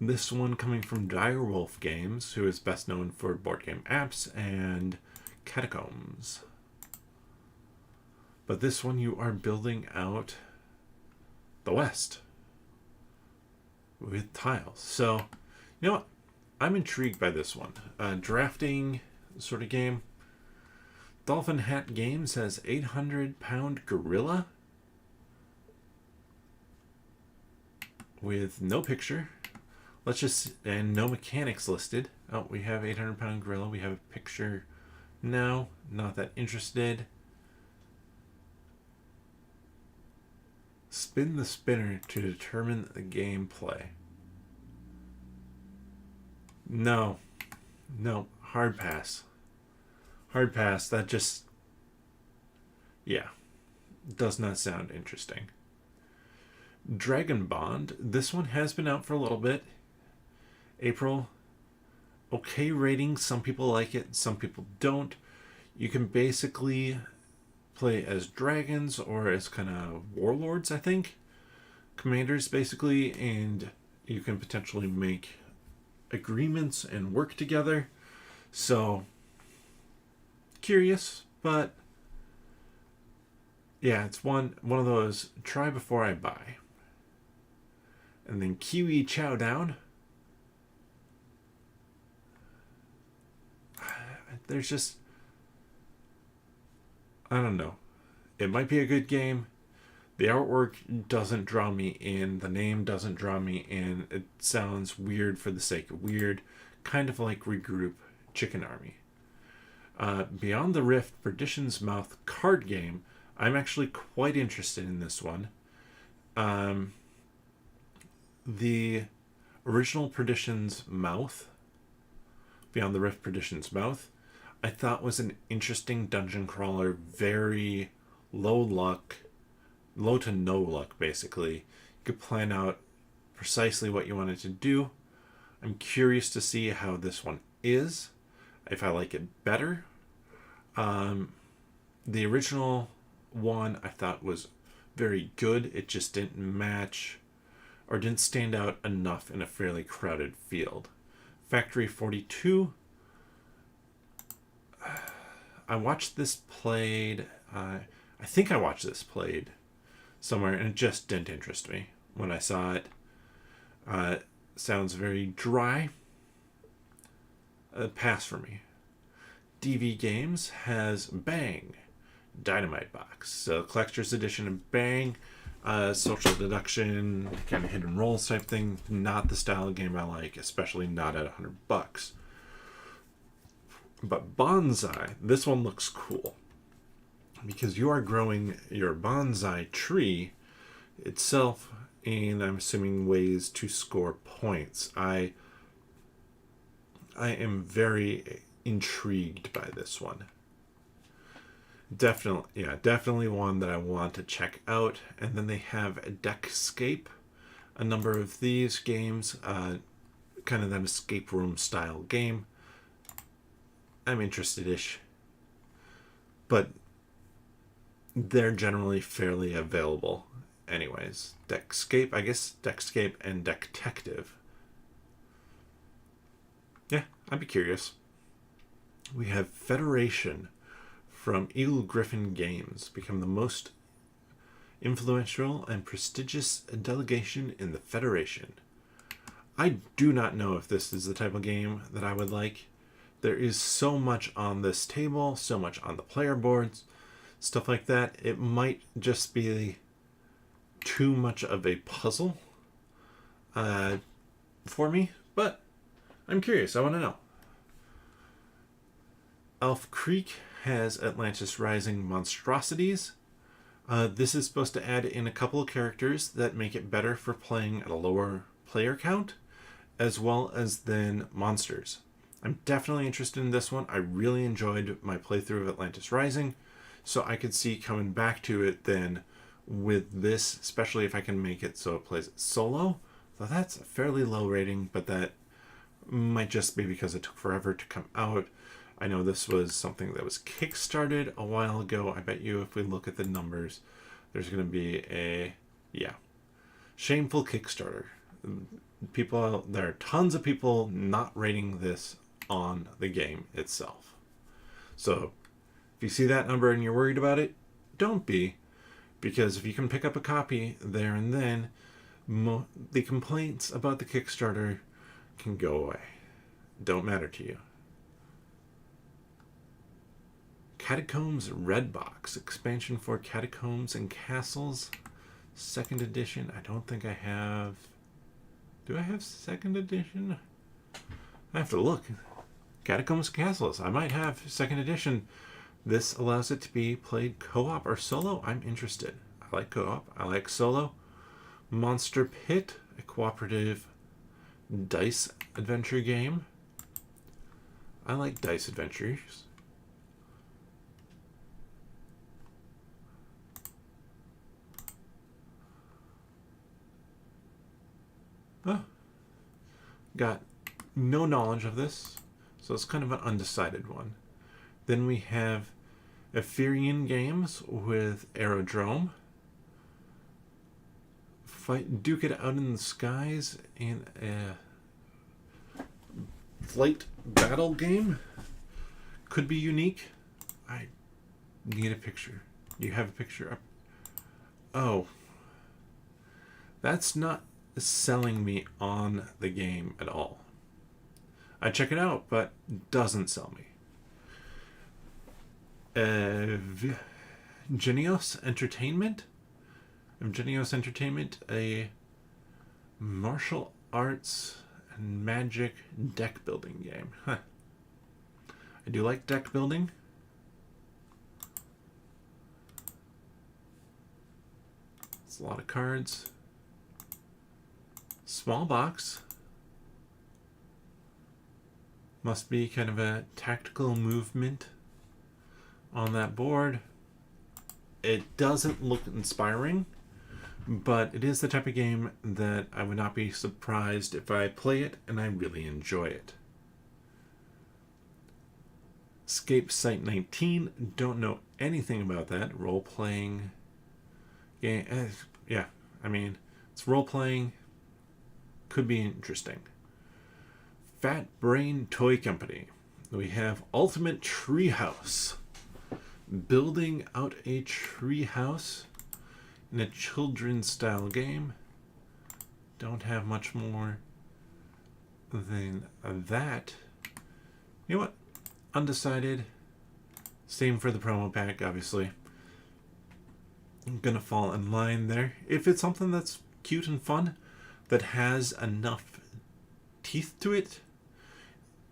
This one coming from Direwolf Games, who is best known for board game apps and Catacombs. But this one you are building out the West with tiles. So, you know what? I'm intrigued by this one. Drafting sort of game. Dolphin Hat Games has 800-pound gorilla with no picture. And no mechanics listed. Oh, we have 800-pound gorilla. We have a picture now. Not that interested. Spin the spinner to determine the gameplay. No. Hard pass. Hard pass. That just... yeah. Does not sound interesting. Dragon Bond. This one has been out for a little bit. April. Okay rating. Some people like it. Some people don't. You can basically play as dragons or as kind of warlords, I think. Commanders, basically. And you can potentially make agreements and work together. So, curious, but yeah, it's one of those try before I buy. And then Kiwi Chow Down. There's just, I don't know. It might be a good game. The artwork doesn't draw me in. The name doesn't draw me in. It sounds weird for the sake of weird. Kind of like Regroup Chicken Army. Beyond the Rift Perdition's Mouth card game. I'm actually quite interested in this one. The original Perdition's Mouth, Beyond the Rift Perdition's Mouth, I thought was an interesting dungeon crawler, very low to no luck, basically. You could plan out precisely what you wanted to do. I'm curious to see how this one is, if I like it better. The original one I thought was very good. It just didn't match or didn't stand out enough in a fairly crowded field. Factory 42. I watched this played. I think I watched this played somewhere, and it just didn't interest me when I saw it. Sounds very dry. Pass for me. DV Games has Bang, Dynamite box. So Collector's Edition of Bang, social deduction, kind of hit and rolls type thing. Not the style of game I like, especially not at $100. But Bonsai, this one looks cool because you are growing your bonsai tree itself, and I'm assuming ways to score points. I am very intrigued by this one. Definitely one that I want to check out. And then they have Deckscape, a number of these games, kind of an escape room style game. I'm interested-ish, but they're generally fairly available anyways. Deckscape, I guess Deckscape and Detective. Yeah, I'd be curious. We have Federation from Eagle Griffin Games, become the most influential and prestigious delegation in the Federation. I do not know if this is the type of game that I would like. There is so much on this table, so much on the player boards, stuff like that. It might just be too much of a puzzle for me, but I'm curious. I want to know. Elf Creek has Atlantis Rising monstrosities. This is supposed to add in a couple of characters that make it better for playing at a lower player count, as well as then monsters. I'm definitely interested in this one. I really enjoyed my playthrough of Atlantis Rising, so I could see coming back to it then with this, especially if I can make it so it plays it solo. So that's a fairly low rating, but that might just be because it took forever to come out. I know this was something that was kickstarted a while ago. I bet you if we look at the numbers, there's going to be a, shameful Kickstarter. There are tons of people not rating this on the game itself. So if you see that number and you're worried about it, don't be, because if you can pick up a copy there and then, the complaints about the Kickstarter can go away. Don't matter to you. Catacombs Red Box expansion for Catacombs and Castles, 2nd edition. I don't think I have. Do I have 2nd edition? I have to look. Catacombs and Castles. I might have 2nd edition. This allows it to be played co-op or solo. I'm interested. I like co-op. I like solo. Monster Pit, a cooperative dice adventure game. I like dice adventures. Got no knowledge of this, so it's kind of an undecided one. Then we have Avion Games with Aerodrome. Duke it out in the skies in a flight battle game. Could be unique. I need a picture. You have a picture up? Oh. That's not selling me on the game at all. I check it out, but doesn't sell me. Genios Entertainment, a martial arts and magic deck building game. Huh. I do like deck building. It's a lot of cards. Small box. Must be kind of a tactical movement on that board. It doesn't look inspiring, but it is the type of game that I would not be surprised if I play it and I really enjoy it. Escape Site 19, don't know anything about that. Role-playing game. Yeah, I mean, it's role-playing. Could be interesting. Fat Brain Toy Company. We have Ultimate Treehouse. Building out a treehouse in a children's style game. Don't have much more than that. You know what? Undecided. Same for the promo pack, obviously. I'm gonna fall in line there. If it's something that's cute and fun, that has enough teeth to it,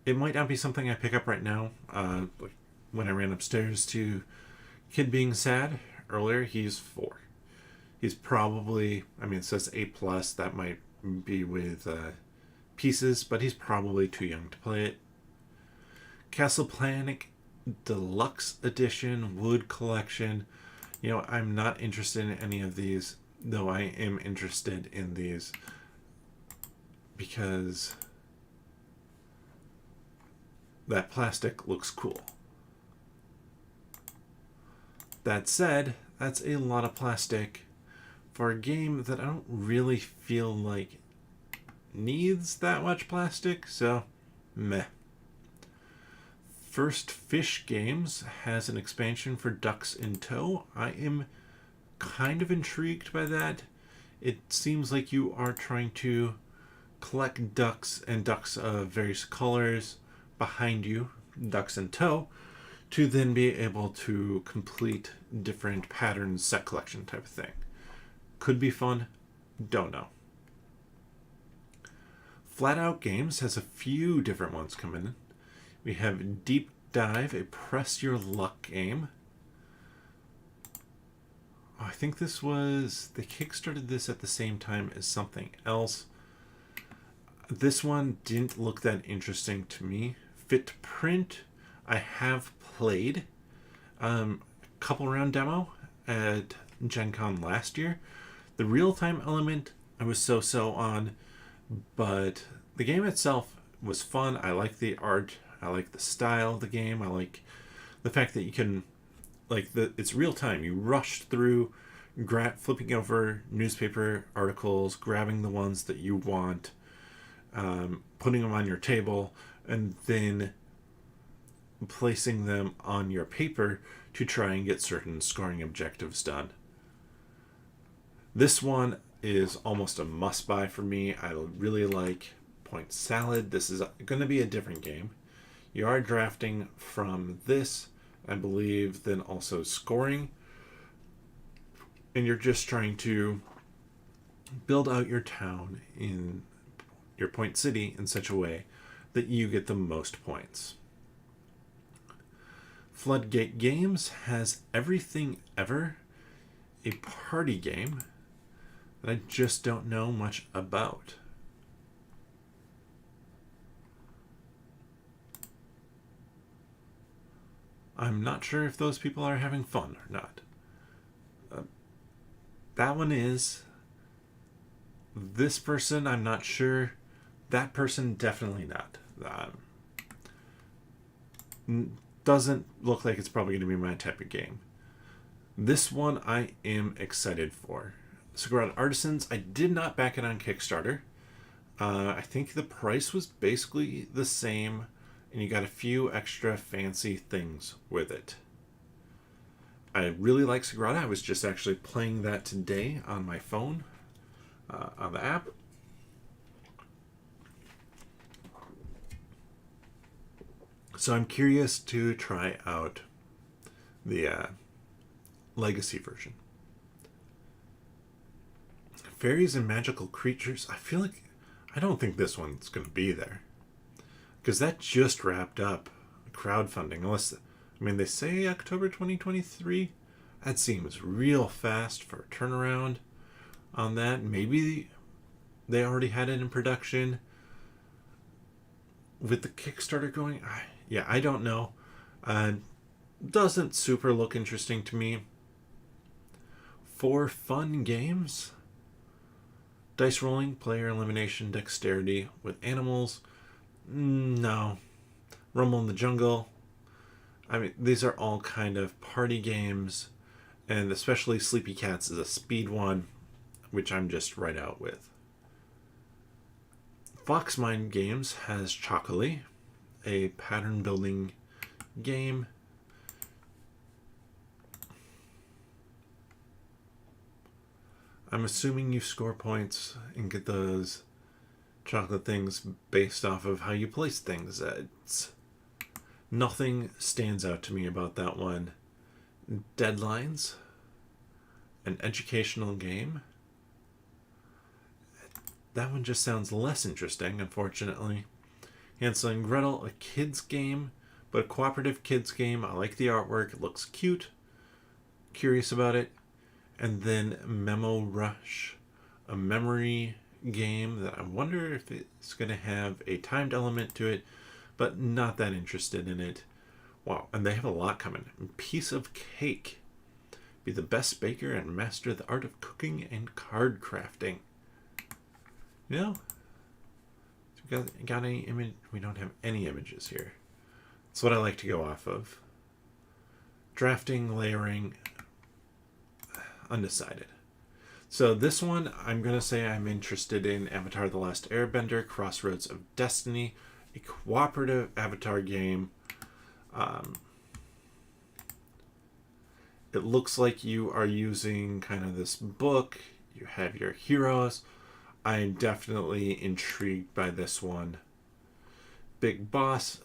it might not be something I pick up right now. When I ran upstairs to Kid being sad earlier, he's 4. He's probably, I mean, it says A+, that might be with pieces, but he's probably too young to play it. Castle Planet Deluxe Edition, Wood Collection. You know, I'm not interested in any of these, though I am interested in these because that plastic looks cool. That said, that's a lot of plastic for a game that I don't really feel like needs that much plastic, so meh. First Fish Games has an expansion for Ducks in Tow. I am kind of intrigued by that. It seems like you are trying to collect ducks and ducks of various colors behind you, ducks in tow, to then be able to complete different patterns, set collection type of thing. Could be fun, don't know. Flat Out Games has a few different ones coming in. We have Deep Dive, a press your luck game. I think they kickstarted this at the same time as something else. This one didn't look that interesting to me. Fit to Print, I have played a couple round demo at Gen Con last year. The real-time element I was so on, but the game itself was fun. I like the art, I like the style of the game, I like the fact that you can, it's real time. You rush through, flipping over newspaper articles, grabbing the ones that you want, putting them on your table, and then placing them on your paper to try and get certain scoring objectives done. This one is almost a must-buy for me. I really like Point Salad. This is going to be a different game. You are drafting from this, I believe, then also scoring. And you're just trying to build out your town in your point city in such a way that you get the most points. Floodgate Games has Everything Ever, a party game that I just don't know much about. I'm not sure if those people are having fun or not. That one is. This person, I'm not sure. That person, definitely not. Doesn't look like it's probably going to be my type of game. This one I am excited for. Sagrada Artisans, I did not back it on Kickstarter. I think the price was basically the same, and you got a few extra fancy things with it. I really like Sagrada. I was just actually playing that today on my phone, on the app. So I'm curious to try out the Legacy version. Fairies and Magical Creatures, I don't think this one's going to be there. Because that just wrapped up crowdfunding. They say October 2023. That seems real fast for a turnaround on that. Maybe they already had it in production. With the Kickstarter going, I don't know. Doesn't super look interesting to me. For fun games, dice rolling, player elimination, dexterity with animals. No. Rumble in the Jungle. These are all kind of party games, and especially Sleepy Cats is a speed one, which I'm just right out with. Foxmind Games has Chocolate, a pattern building game. I'm assuming you score points and get those chocolate things based off of how you place things. Nothing stands out to me about that one. Deadlines, an educational game. That one just sounds less interesting, unfortunately. Hansel and Gretel, a kids game, but a cooperative kids game. I like the artwork. It looks cute. Curious about it. And then Memo Rush, a memory game that I wonder if it's going to have a timed element to it, but not that interested in it. Wow, and they have a lot coming. Piece of Cake. Be the best baker and master the art of cooking and card crafting. Got any image? We don't have any images here. That's what I like to go off of. Drafting, layering, undecided. So this one, I'm going to say I'm interested in. Avatar: The Last Airbender, Crossroads of Destiny, a cooperative Avatar game. It looks like you are using kind of this book. You have your heroes. I'm definitely intrigued by this one. Big Boss,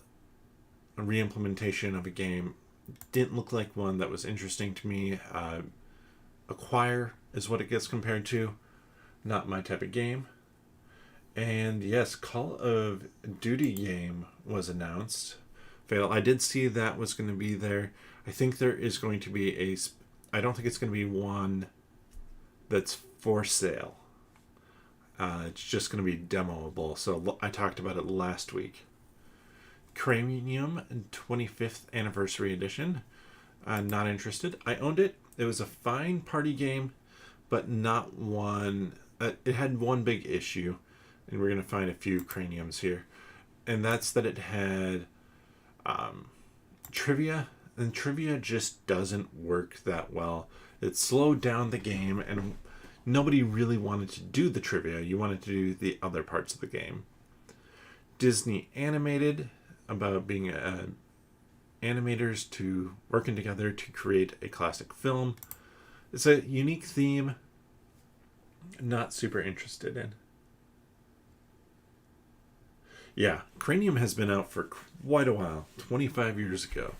a re-implementation of a game, didn't look like one that was interesting to me. Acquire is what it gets compared to. Not my type of game. And yes, Call of Duty game was announced. I did see that was going to be there. I think there is going to be I don't think it's going to be one that's for sale. It's just going to be demoable. So I talked about it last week. Cranium 25th Anniversary Edition. Not interested. I owned it. It was a fine party game, but not one. It had one big issue, and we're going to find a few craniums here. And that's that it had trivia, and trivia just doesn't work that well. It slowed down the game, and nobody really wanted to do the trivia. You wanted to do the other parts of the game. Disney Animated, about being animators to working together to create a classic film. It's a unique theme. Not super interested in. Yeah, Cranium has been out for quite a while, 25 years ago.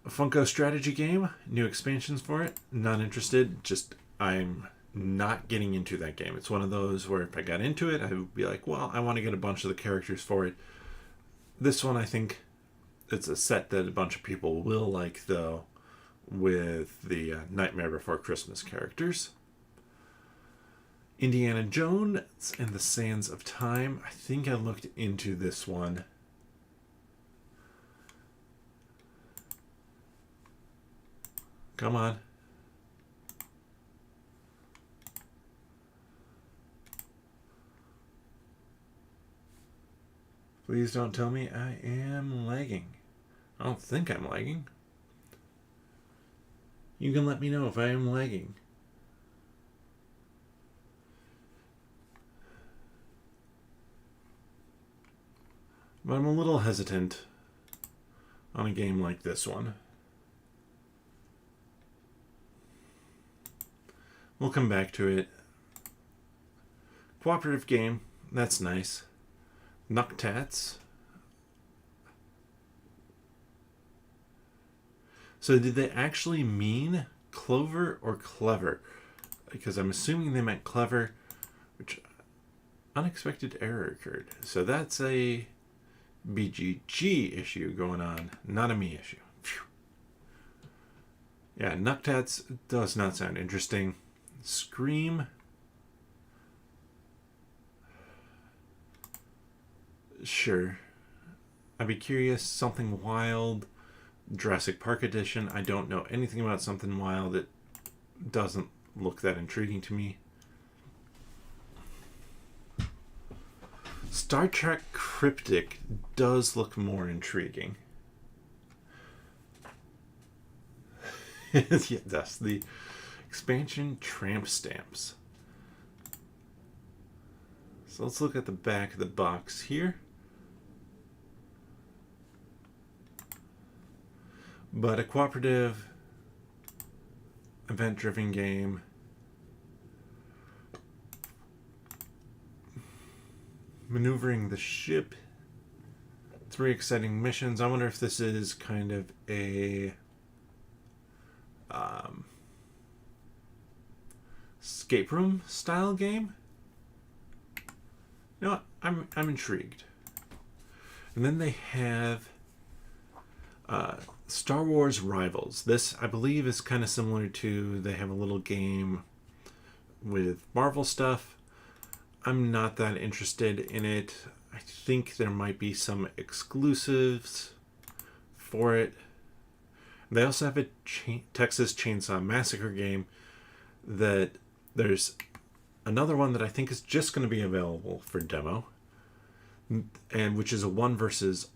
A Funko strategy game, new expansions for it, not interested. Just, I'm not getting into that game. It's one of those where if I got into it, I would be like, well, I want to get a bunch of the characters for it. This one, I think it's a set that a bunch of people will like, though, with the Nightmare Before Christmas characters. Indiana Jones and the Sands of Time. I think I looked into this one. Come on. Please don't tell me I am lagging. I don't think I'm lagging. You can let me know if I am lagging. But I'm a little hesitant on a game like this one. We'll come back to it. Cooperative game, that's nice. Nuktats. So did they actually mean clover or clever? Because I'm assuming they meant clever, which unexpected error occurred. So that's a BGG issue going on, not a me issue. Phew. Yeah, Nuktats does not sound interesting. Scream. Sure. I'd be curious. Something Wild. Jurassic Park Edition. I don't know anything about Something Wild. It doesn't look that intriguing to me. Star Trek Cryptic does look more intriguing. Yeah, that's the expansion Tramp Stamps. So let's look at the back of the box here. But a cooperative, event-driven game. Maneuvering the ship. 3 exciting missions. I wonder if this is kind of a escape room style game. You know what? I'm intrigued. And then they have Star Wars Rivals. This, I believe, is kind of similar to, they have a little game with Marvel stuff. I'm not that interested in it. I think there might be some exclusives for it. They also have a Texas Chainsaw Massacre game that there's another one that I think is just going to be available for demo, and which is a 1 versus...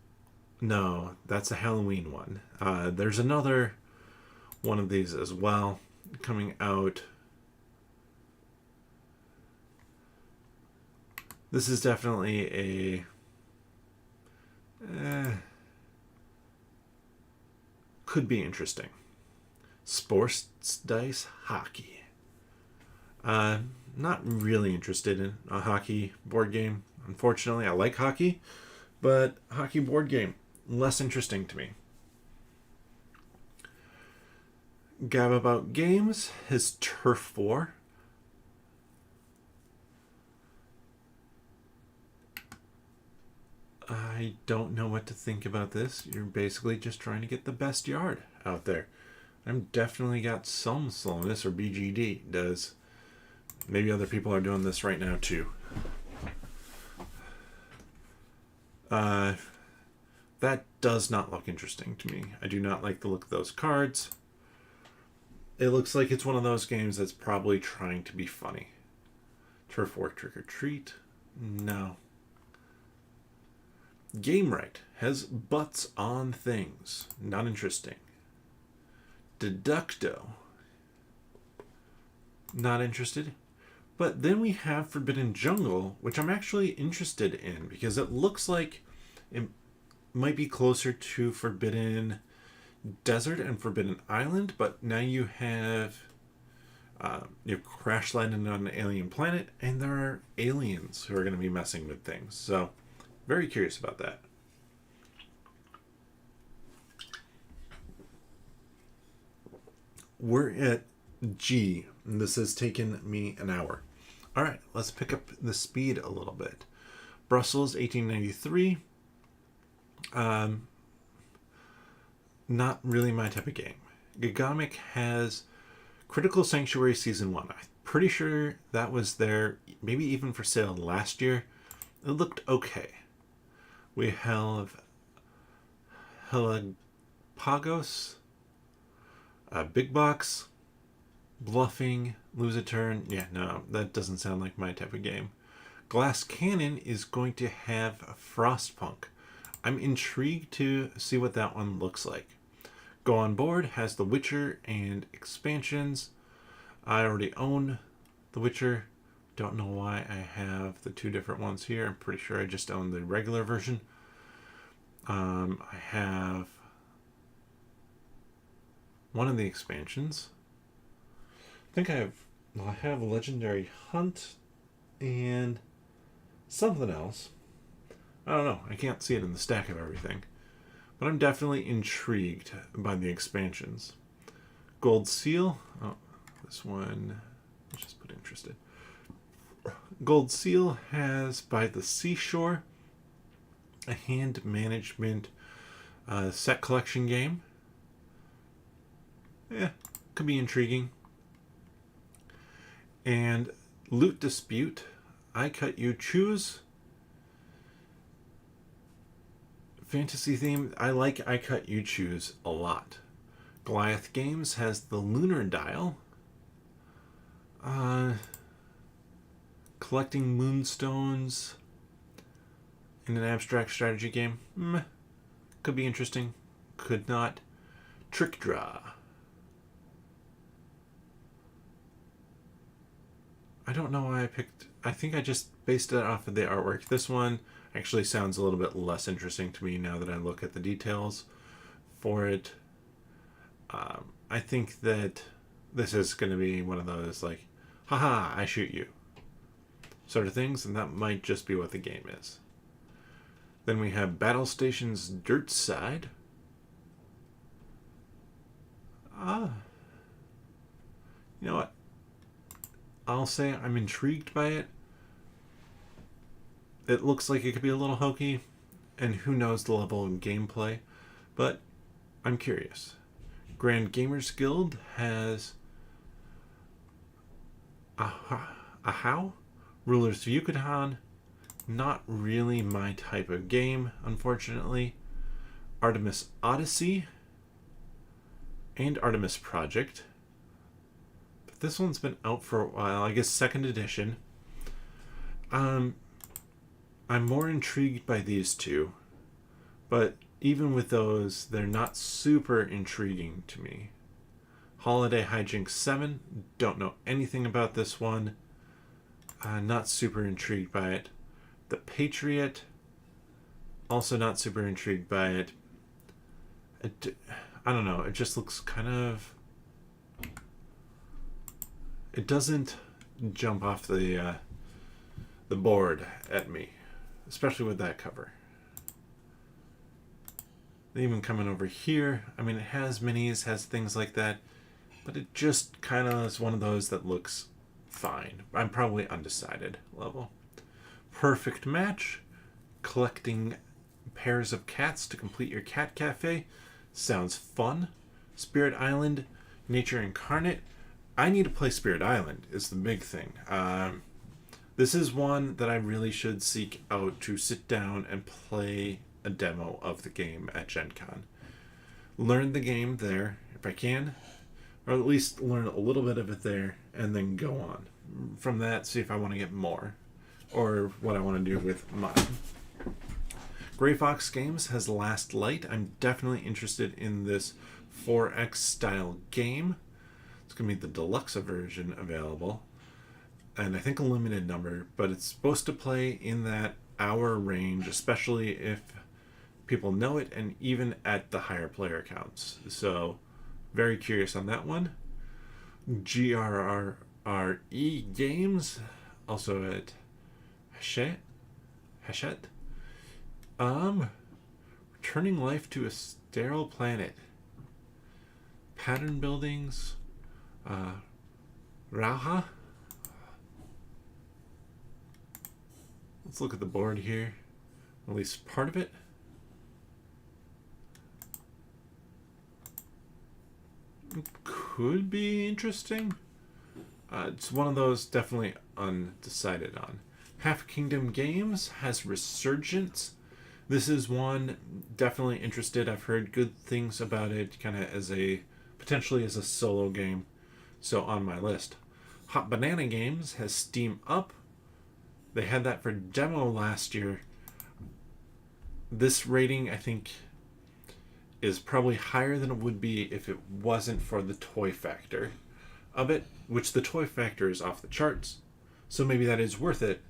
No, that's a Halloween one. There's another one of these as well coming out. This is definitely a... could be interesting. Sports Dice Hockey. Not really interested in a hockey board game. Unfortunately, I like hockey, but hockey board game, less interesting to me. Gab About Games, his Turf War. I don't know what to think about this. You're basically just trying to get the best yard out there. I've definitely got some slowness, or BGD does. Maybe other people are doing this right now too. That does not look interesting to me. I do not like the look of those cards. It looks like it's one of those games that's probably trying to be funny. Turf War Trick or Treat? No. Game Right has butts on things. Not interesting. Deducto. Not interested. But then we have Forbidden Jungle, which I'm actually interested in because it looks like it might be closer to Forbidden Desert and Forbidden Island, but now you have crash landing on an alien planet, and there are aliens who are going to be messing with things. So, very curious about that. We're at G, and this has taken me an hour. All right, let's pick up the speed a little bit. Brussels, 1893. Not really my type of game. Gigamic has Critical Sanctuary Season 1. I'm pretty sure that was there, maybe even for sale last year. It looked okay. We have Helagpagos, Big Box, Bluffing, Lose a Turn. Yeah, no, that doesn't sound like my type of game. Glass Cannon is going to have Frostpunk. I'm intrigued to see what that one looks like. Go On Board has The Witcher and expansions. I already own The Witcher. Don't know why I have the two different ones here. I'm pretty sure I just own the regular version. I have one of the expansions. I think I have Legendary Hunt and something else. I don't know. I can't see it in the stack of everything. But I'm definitely intrigued by the expansions. Gold Seal. Oh, this one. Let's just put interested. Gold Seal has By the Seashore, a hand management set collection game. Yeah, could be intriguing. And Loot Dispute. I Cut You Choose. Fantasy theme. I like I Cut You Choose a lot. Goliath Games has the Lunar Dial. Collecting Moonstones in an abstract strategy game. Could be interesting. Could not. Trick Draw. I don't know why I picked... I think I just based it off of the artwork. This one actually sounds a little bit less interesting to me now that I look at the details for it. I think that this is going to be one of those, like, haha, I shoot you sort of things, and that might just be what the game is. Then we have Battle Stations Dirt Side. You know what? I'll say I'm intrigued by it. It looks like it could be a little hokey, and who knows the level of gameplay, but I'm curious. Grand Gamers Guild has Ahau, Rulers of Yucatan. Not really my type of game, unfortunately. Artemis Odyssey and Artemis Project. But this one's been out for a while. I guess 2nd edition. I'm more intrigued by these two, but even with those, they're not super intriguing to me. Holiday Hijinks 7, don't know anything about this one. Not super intrigued by it. The Patriot, also not super intrigued by it. I don't know, it just looks kind of... It doesn't jump off the board at me, especially with that cover. Even coming over here, I mean, it has minis, has things like that, but it just kind of is one of those that looks fine. I'm probably undecided level. Perfect match. Collecting pairs of cats to complete your cat cafe. Sounds fun. Spirit Island, Nature Incarnate. I need to play Spirit Island is the big thing. This is one that I really should seek out to sit down and play a demo of the game at Gen Con. Learn the game there if I can, or at least learn a little bit of it there and then go on. From that, see if I want to get more or what I want to do with mine. Gray Fox Games has Last Light. I'm definitely interested in this 4X style game. It's going to be the deluxe version available, and I think a limited number, but it's supposed to play in that hour range, especially if people know it, and even at the higher player counts. So, very curious on that one. GRRE Games, also at Hachette. Returning life to a sterile planet. Pattern buildings. Raha. Let's look at the board here. At least part of it. It could be interesting. It's one of those definitely undecided on. Half Kingdom Games has Resurgence. This is one definitely interested. I've heard good things about it, kind of as a potentially as a solo game, so on my list. Hot Banana Games has Steam Up. They had that for demo last year. This rating, I think, is probably higher than it would be if it wasn't for the toy factor of it, which the toy factor is off the charts. So maybe that is worth it,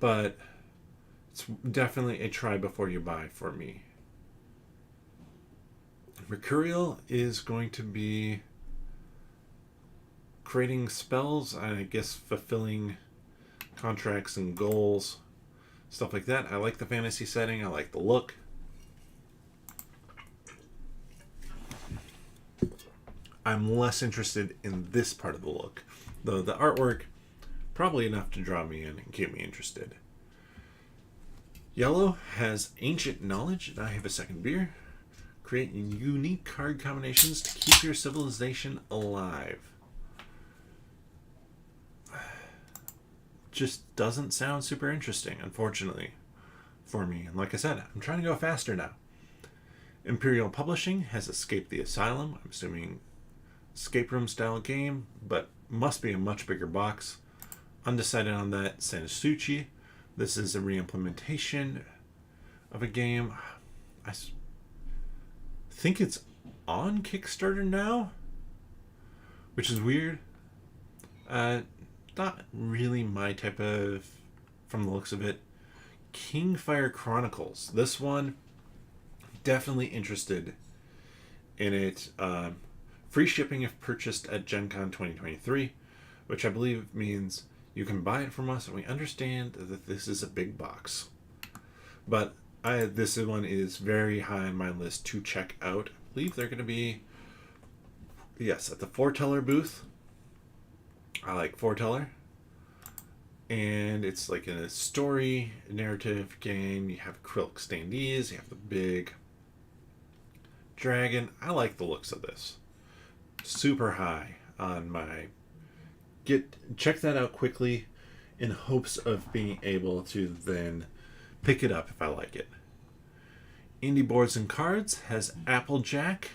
but it's definitely a try before you buy for me. Mercurial is going to be creating spells, and I guess fulfilling contracts and goals, stuff like that. I like the fantasy setting. I like the look. I'm less interested in this part of the look, though the artwork probably enough to draw me in and keep me interested. Yellow has Ancient Knowledge, and I have a second beer. Create unique card combinations to keep your civilization alive. Just doesn't sound super interesting, unfortunately, for me. And like I said, I'm trying to go faster now. Imperial Publishing has Escape the Asylum. I'm assuming escape room style game, but must be a much bigger box. Undecided on that. Sanasuchi. This is a re-implementation of a game. I think it's on Kickstarter now, which is weird. Not really my type of, from the looks of it. Kingfire Chronicles. This one, definitely interested in it. Free shipping if purchased at Gen Con 2023, which I believe means you can buy it from us, and we understand that this is a big box. But this one is very high on my list to check out. I believe they're going to be, yes, at the Foreteller booth. I like Foreteller. And it's like a story narrative game. You have acrylic standees. You have the big dragon. I like the looks of this. Super high on my check that out quickly in hopes of being able to then pick it up if I like it. Indie Boards and Cards has Applejack.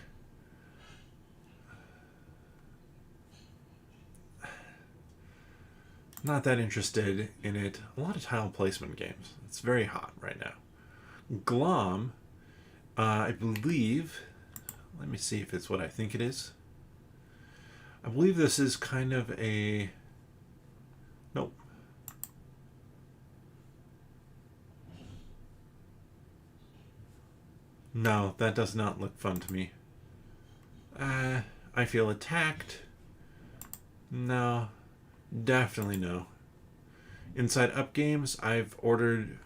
Not that interested in it. A lot of tile placement games. It's very hot right now. Glom, I believe, let me see if it's what I think it is. I believe this is kind of a, nope. No, that does not look fun to me. I feel attacked. No. Definitely no. Inside Up Games, I've ordered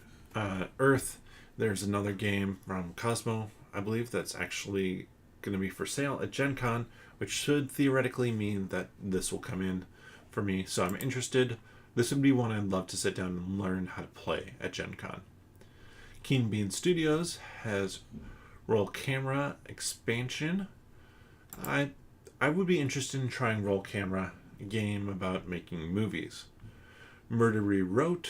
Earth. There's another game from Cosmo, I believe, that's actually going to be for sale at Gen Con, which should theoretically mean that this will come in for me. So I'm interested. This would be one I'd love to sit down and learn how to play at Gen Con. Keen Bean Studios has Roll Camera expansion. I would be interested in trying Roll Camera, a game about making movies. Murdery Wrote.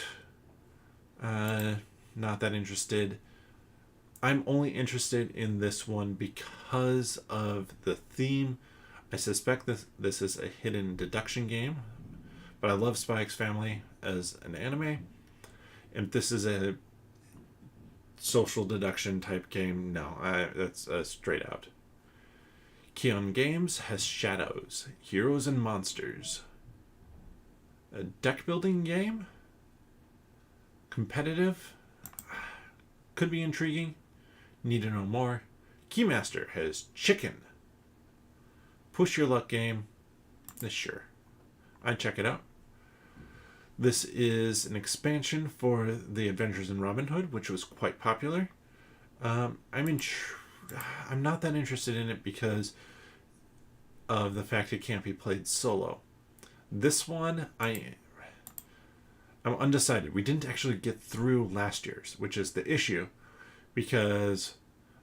Not that interested. I'm only interested in this one because of the theme. I suspect this is a hidden deduction game, but I love Spy X Family as an anime. And if this is a social deduction type game, no, that's straight out. Keon Games has Shadows, Heroes and Monsters. A deck building game? Competitive? Could be intriguing. Need to know more. Keymaster has Chicken. Push Your Luck game. Sure. I'd check it out. This is an expansion for the Adventures in Robin Hood, which was quite popular. I'm not that interested in it because of the fact it can't be played solo. This one, I'm undecided. We didn't actually get through last year's, which is the issue, because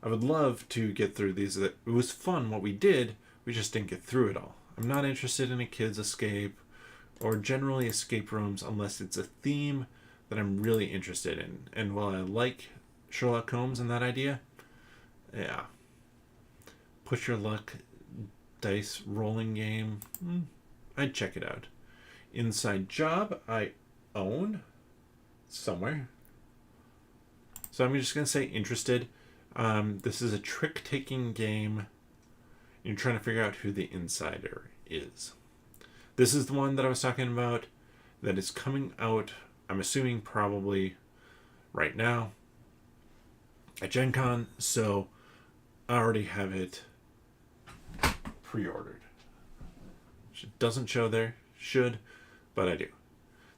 I would love to get through these. It was fun what we did, we just didn't get through it all. I'm not interested in a kid's escape or generally escape rooms unless it's a theme that I'm really interested in. And while I like Sherlock Holmes and that idea, yeah. Push Your Luck dice rolling game, I'd check it out. Inside Job, I own somewhere. So I'm just going to say interested. This is a trick-taking game. You're trying to figure out who the insider is. This is the one that I was talking about that is coming out, I'm assuming probably right now at Gen Con. So I already have it pre-ordered. It doesn't show there. Should, but I do.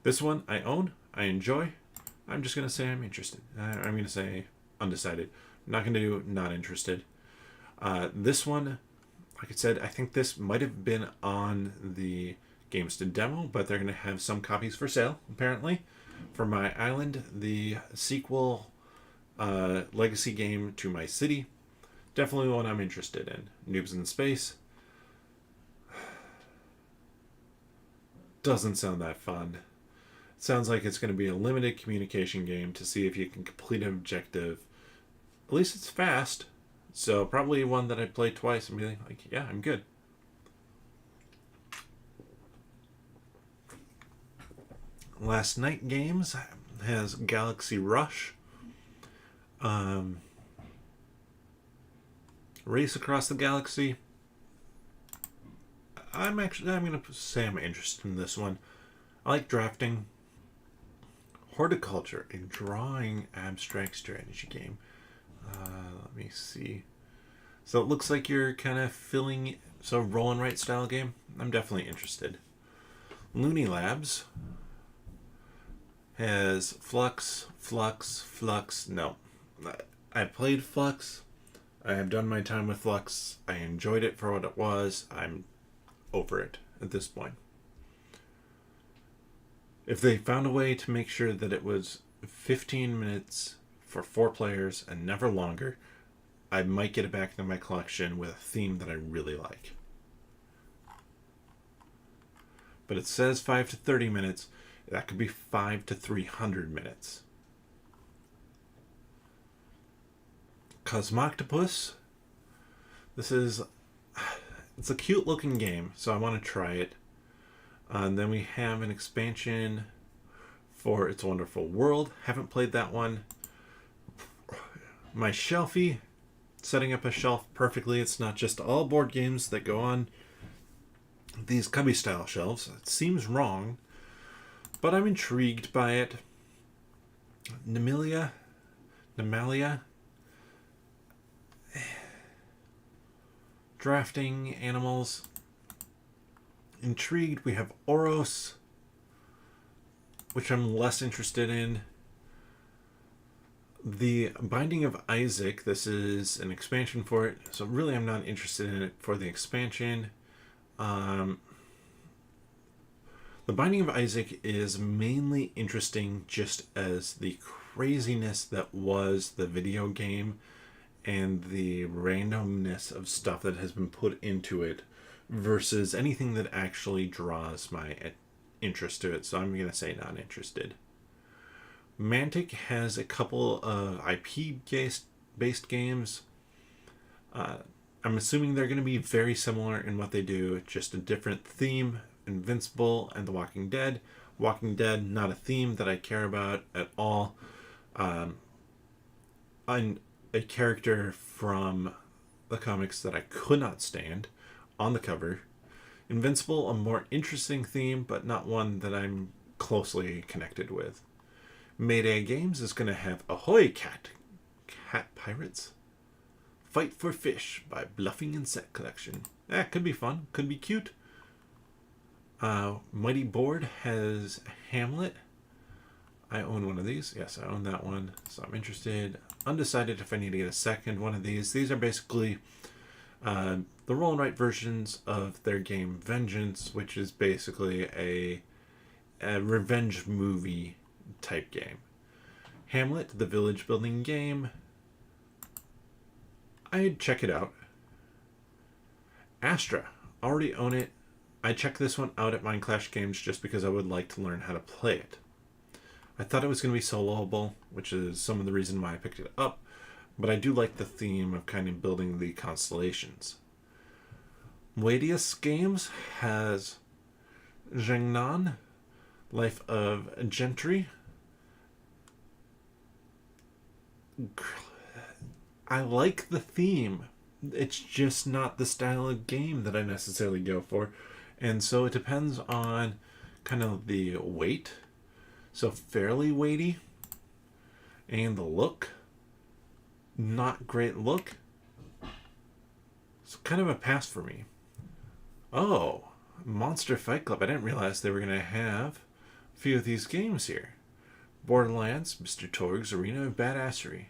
This one I own. I enjoy. I'm just going to say I'm interested. I'm going to say undecided. I'm not going to do not interested. This one, like I said, I think this might have been on the Games to demo, but they're going to have some copies for sale, apparently, for My Island, the sequel legacy game to My City. Definitely one I'm interested in. Noobs in Space. Doesn't sound that fun. Sounds like it's going to be a limited communication game to see if you can complete an objective. At least it's fast. So probably one that I'd play twice and be like, yeah, I'm good. Last Night Games has Galaxy Rush. Race Across the Galaxy. I'm going to say I'm interested in this one. I like drafting. Horticulture, a drawing abstract strategy game. Let me see. So it looks like you're kind of filling, so roll and write style game. I'm definitely interested. Looney Labs has Flux. No. I played Flux. I have done my time with Flux. I enjoyed it for what it was. I'm over it at this point. If they found a way to make sure that it was 15 minutes for 4 players and never longer, I might get it back into my collection with a theme that I really like. But it says 5 to 30 minutes. That could be 5 to 300 minutes. Cosmoctopus. It's a cute looking game, so I want to try it. And then we have an expansion for It's a Wonderful World. Haven't played that one. My shelfie, setting up a shelf perfectly. It's not just all board games that go on these cubby style shelves. It seems wrong, but I'm intrigued by it. Nemalia. Drafting animals. Intrigued. We have Oros, which I'm less interested in. The Binding of Isaac, this is an expansion for it, so really I'm not interested in it for the expansion. The Binding of Isaac is mainly interesting just as the craziness that was the video game and the randomness of stuff that has been put into it versus anything that actually draws my interest to it. So I'm going to say not interested. Mantic has a couple of IP-based games. I'm assuming they're going to be very similar in what they do, just a different theme. Invincible and The Walking Dead. Walking Dead, not a theme that I care about at all. A character from the comics that I could not stand on the cover. Invincible, a more interesting theme, but not one that I'm closely connected with. Mayday Games is going to have Ahoy Cat Pirates. Fight for Fish by Bluffing and Set Collection. That could be fun, could be cute. Mighty Board has Hamlet. I own one of these. Yes, I own that one. So I'm interested. Undecided if I need to get a second one of these. These are basically the roll and write versions of their game Vengeance, which is basically a revenge movie type game. Hamlet, the village building game. I'd check it out. Astra, already own it. I checked this one out at Minecraft Games just because I would like to learn how to play it. I thought it was going to be soloable, which is some of the reason why I picked it up, but I do like the theme of kind of building the constellations. Wadius Games has Zhengnan, Life of Gentry. I like the theme. It's just not the style of game that I necessarily go for. And so it depends on kind of the weight. So fairly weighty. And the look. Not great look. So kind of a pass for me. Oh, Monster Fight Club. I didn't realize they were going to have a few of these games here. Borderlands, Mr. Torg's Arena of Badassery.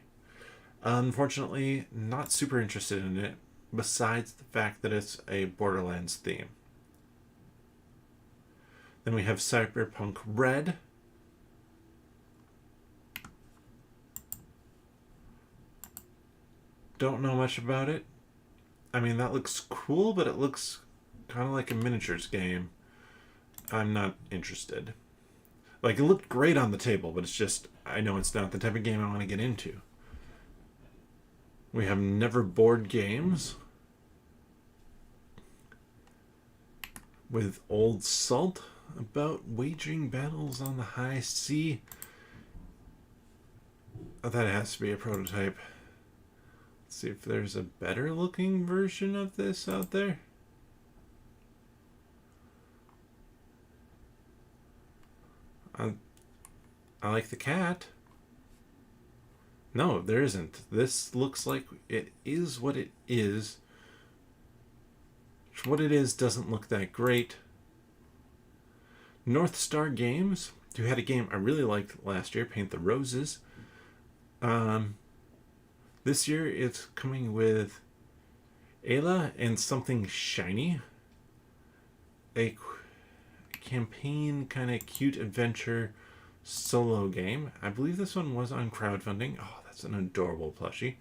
Unfortunately, not super interested in it, besides the fact that it's a Borderlands theme. Then we have Cyberpunk Red. Don't know much about it. I mean, that looks cool, but it looks kind of like a miniatures game. I'm not interested. Like, it looked great on the table, but it's just, I know it's not the type of game I want to get into. We have Never Board Games with Old Salt about wagering battles on the high sea. Oh, that has to be a prototype. Let's see if there's a better looking version of this out there. I like the cat. No, there isn't. This looks like it is what it is. What it is doesn't look that great. North Star Games, who had a game I really liked last year, Paint the Roses. This year it's coming with Ayla and Something Shiny. A campaign kind of cute adventure solo game. I believe this one was on crowdfunding. Oh, that's an adorable plushie.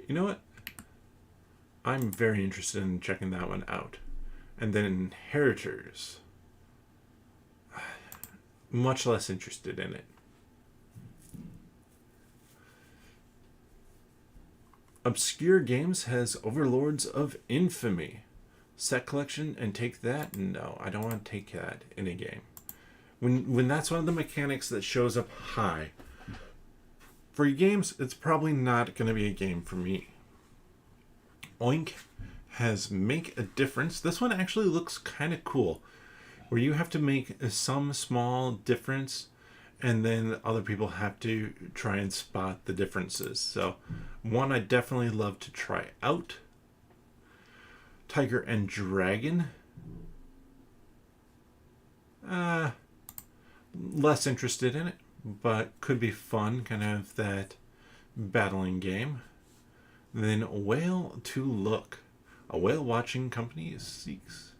You know what? I'm very interested in checking that one out. And then Inheritors. Much less interested in it. Obscure Games has Overlords of Infamy. Set collection and take that? No, I don't want to take that in a game. When that's one of the mechanics that shows up high. For games, it's probably not going to be a game for me. Oink has Make a Difference. This one actually looks kind of cool. Where you have to make some small difference and then other people have to try and spot the differences. So one I definitely love to try out. Tiger and Dragon. Less interested in it, but could be fun, kind of that battling game. Then Whale to Look. A whale watching company seeks.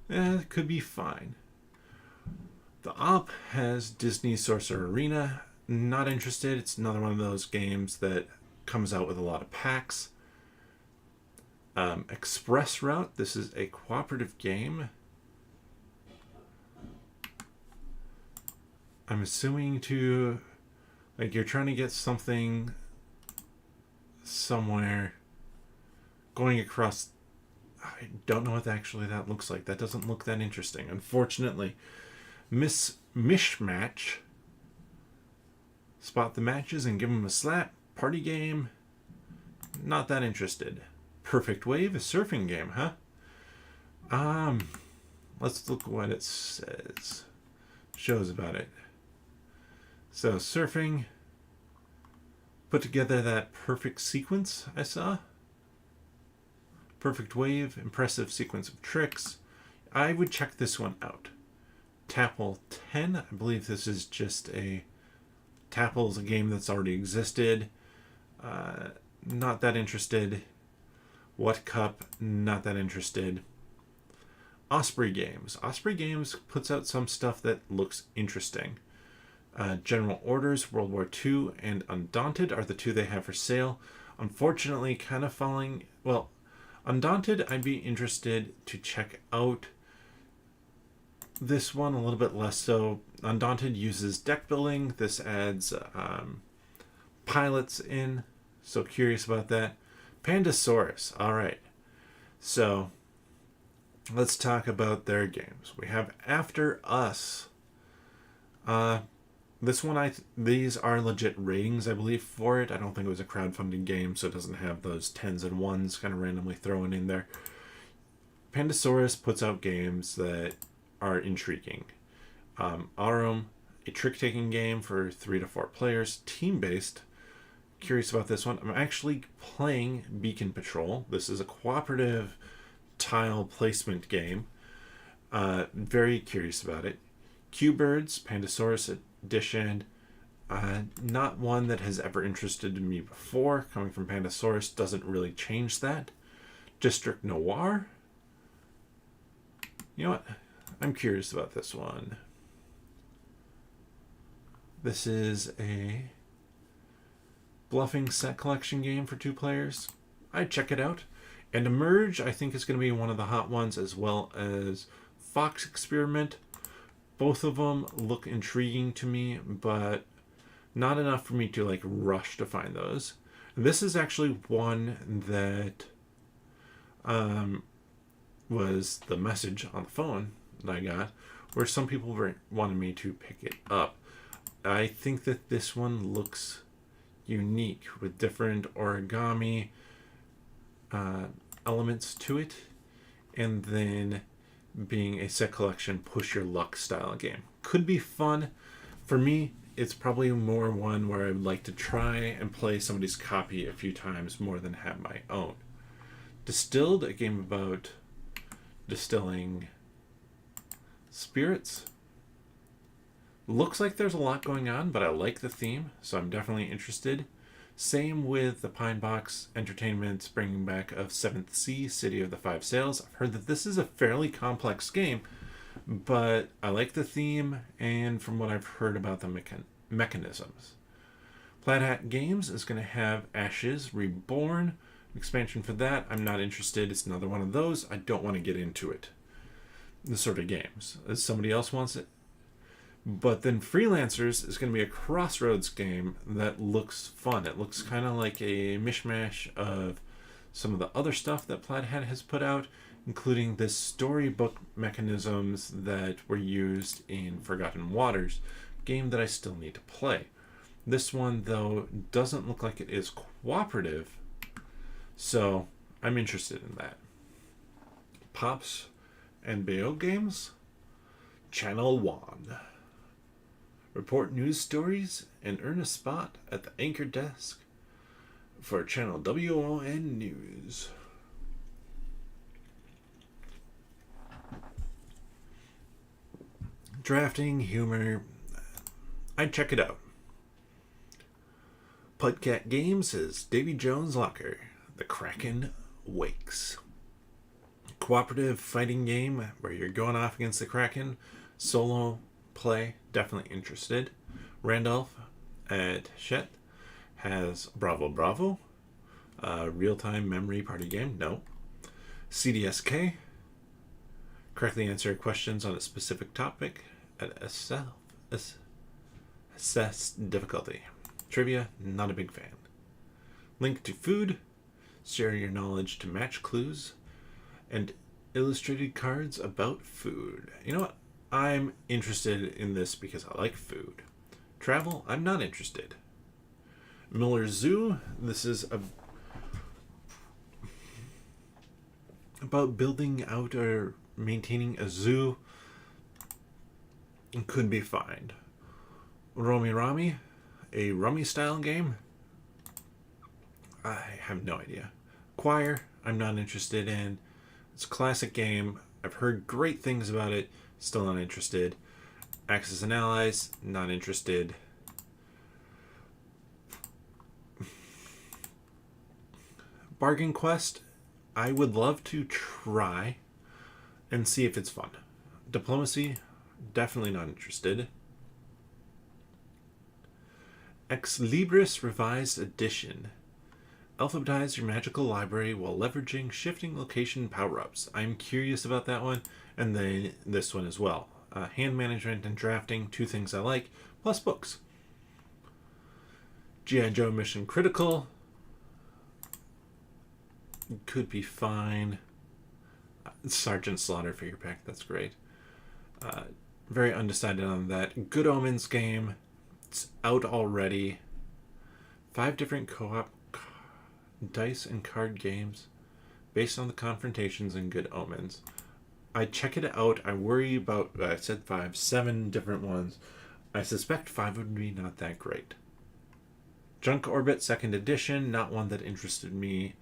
It could be fine. The Op has Disney Sorcerer Arena. Not interested. It's another one of those games that comes out with a lot of packs. Express Route. This is a cooperative game. I'm assuming to, like, you're trying to get something somewhere going across. I don't know what actually that looks like. That doesn't look that interesting, unfortunately. Mishmatch. Spot the matches and give them a slap. Party game. Not that interested. Perfect Wave, a surfing game, huh? Let's look what it says. Shows about it. So surfing. Put together that perfect sequence I saw. Perfect Wave, impressive sequence of tricks. I would check this one out. Tapple 10. I believe this is just a... Tapple's a game that's already existed. Not that interested. What Cup? Not that interested. Osprey Games. Osprey Games puts out some stuff that looks interesting. General Orders, World War II, and Undaunted are the two they have for sale. Unfortunately, kind of falling... Well, Undaunted, I'd be interested to check out. This one a little bit less so. Undaunted uses deck building. This adds pilots in. So curious about that. Pandasaurus. All right. So let's talk about their games. We have After Us. This one, these are legit ratings, I believe, for it. I don't think it was a crowdfunding game, so it doesn't have those 10s and 1s kind of randomly thrown in there. Pandasaurus puts out games that are intriguing. Aerodrome, a trick-taking game for 3 to 4 players, team-based. Curious about this one. I'm actually playing Beacon Patrol. This is a cooperative tile placement game. Very curious about it. Q-Birds, Pandasaurus Edition. Not one that has ever interested me before. Coming from Pandasaurus doesn't really change that. District Noir. You know what? I'm curious about this one. This is a bluffing set collection game for 2 players. I'd check it out. And Emerge, I think, is going to be one of the hot ones, as well as Fox Experiment. Both of them look intriguing to me, but not enough for me to like rush to find those. And this is actually one that was the message on the phone that I got, where some people wanted me to pick it up. I think that this one looks unique with different origami elements to it, and then being a set collection push your luck style game. Could be fun. For me, it's probably more one where I would like to try and play somebody's copy a few times more than have my own. Distilled, a game about distilling spirits. Looks like there's a lot going on, but I like the theme, so I'm definitely interested. Same with the Pine Box Entertainment's bringing back of 7th Sea, City of the Five Sails. I've heard that this is a fairly complex game, but I like the theme and from what I've heard about the mechanisms. Plaid Hat Games is going to have Ashes Reborn. Expansion for that, I'm not interested. It's another one of those. I don't want to get into it. The sort of games. As somebody else wants it. But then Freelancers is going to be a Crossroads game that looks fun. It looks kind of like a mishmash of some of the other stuff that Plaid Hat has put out, including this storybook mechanisms that were used in Forgotten Waters, game that I still need to play. This one, though, doesn't look like it is cooperative, so I'm interested in that. Pops and Bayo Games, Channel 1. Report news stories and earn a spot at the anchor desk for Channel WON News. Drafting, humor, I'd check it out. Floodgate Games is Davy Jones' Locker. The Kraken Wakes. Cooperative fighting game where you're going off against the Kraken. Solo play, definitely interested. Randolph at Chet has Bravo Bravo. Real-time memory party game, no. CDSK. Correctly answer questions on a specific topic at assessed difficulty. Trivia, not a big fan. Link to food. Share your knowledge to match clues. And illustrated cards about food. You know what? I'm interested in this because I like food. Travel, I'm not interested. Miller Zoo, this is about building out or maintaining a zoo. It could be fine. Romy Rami, a rummy style game. I have no idea. Choir, I'm not interested in. It's a classic game. I've heard great things about it. Still not interested. Axis and Allies, not interested. Bargain Quest, I would love to try and see if it's fun. Diplomacy, definitely not interested. Ex Libris Revised Edition. Alphabetize your magical library while leveraging shifting location power-ups. I'm curious about that one, and then this one as well. Hand management and drafting, two things I like, plus books. G.I. Joe Mission Critical. Could be fine. Sergeant Slaughter figure pack, that's great. Very undecided on that. Good Omens game. It's out already. 5 different co-op dice and card games based on the confrontations in Good Omens. I check it out. I worry about, I said 7 different ones. I suspect 5 would be not that great. Junk Orbit 2nd edition, not one that interested me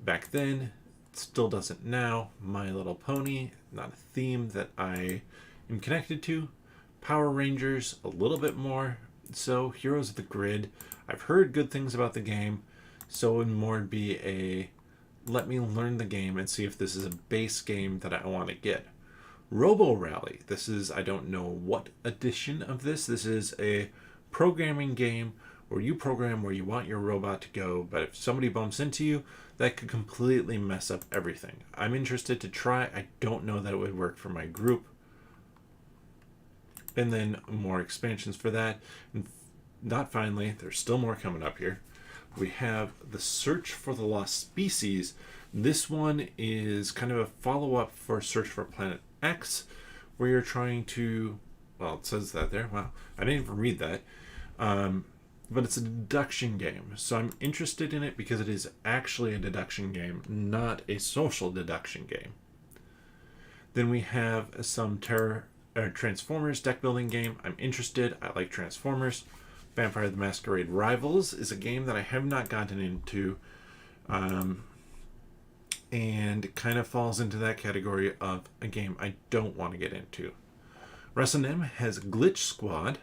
back then. It still doesn't now. My Little Pony, not a theme that I am connected to. Power Rangers, a little bit more. So Heroes of the Grid, I've heard good things about the game. So it would more be a let me learn the game and see if this is a base game that I want to get. Robo Rally, this is, I don't know what edition of this. This is a programming game where you program where you want your robot to go, but if somebody bumps into you, that could completely mess up everything. I'm interested to try. I don't know that it would work for my group. And then more expansions for that. And not finally, there's still more coming up here. We have The Search for the Lost Species. This one is kind of a follow-up for Search for Planet X, where you're trying to, well, it says that there. Wow, I didn't even read that. But it's a deduction game. So I'm interested in it because it is actually a deduction game, not a social deduction game. Then we have some Transformers deck building game. I'm interested. I like Transformers. Vampire the Masquerade Rivals is a game that I have not gotten into, and kind of falls into that category of a game I don't want to get into. Resonim has Glitch Squad.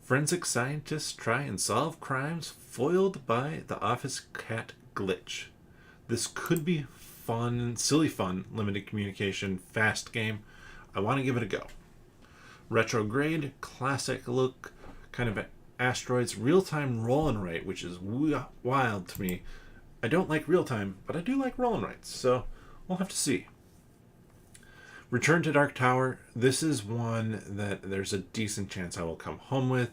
Forensic scientists try and solve crimes foiled by the office cat Glitch. This could be fun, silly fun, limited communication, fast game. I want to give it a go. Retrograde, classic look, kind of asteroids, real-time roll and write, which is wild to me. I don't like real-time, but I do like roll and writes, so we'll have to see. Return to Dark Tower, this is one that there's a decent chance I will come home with.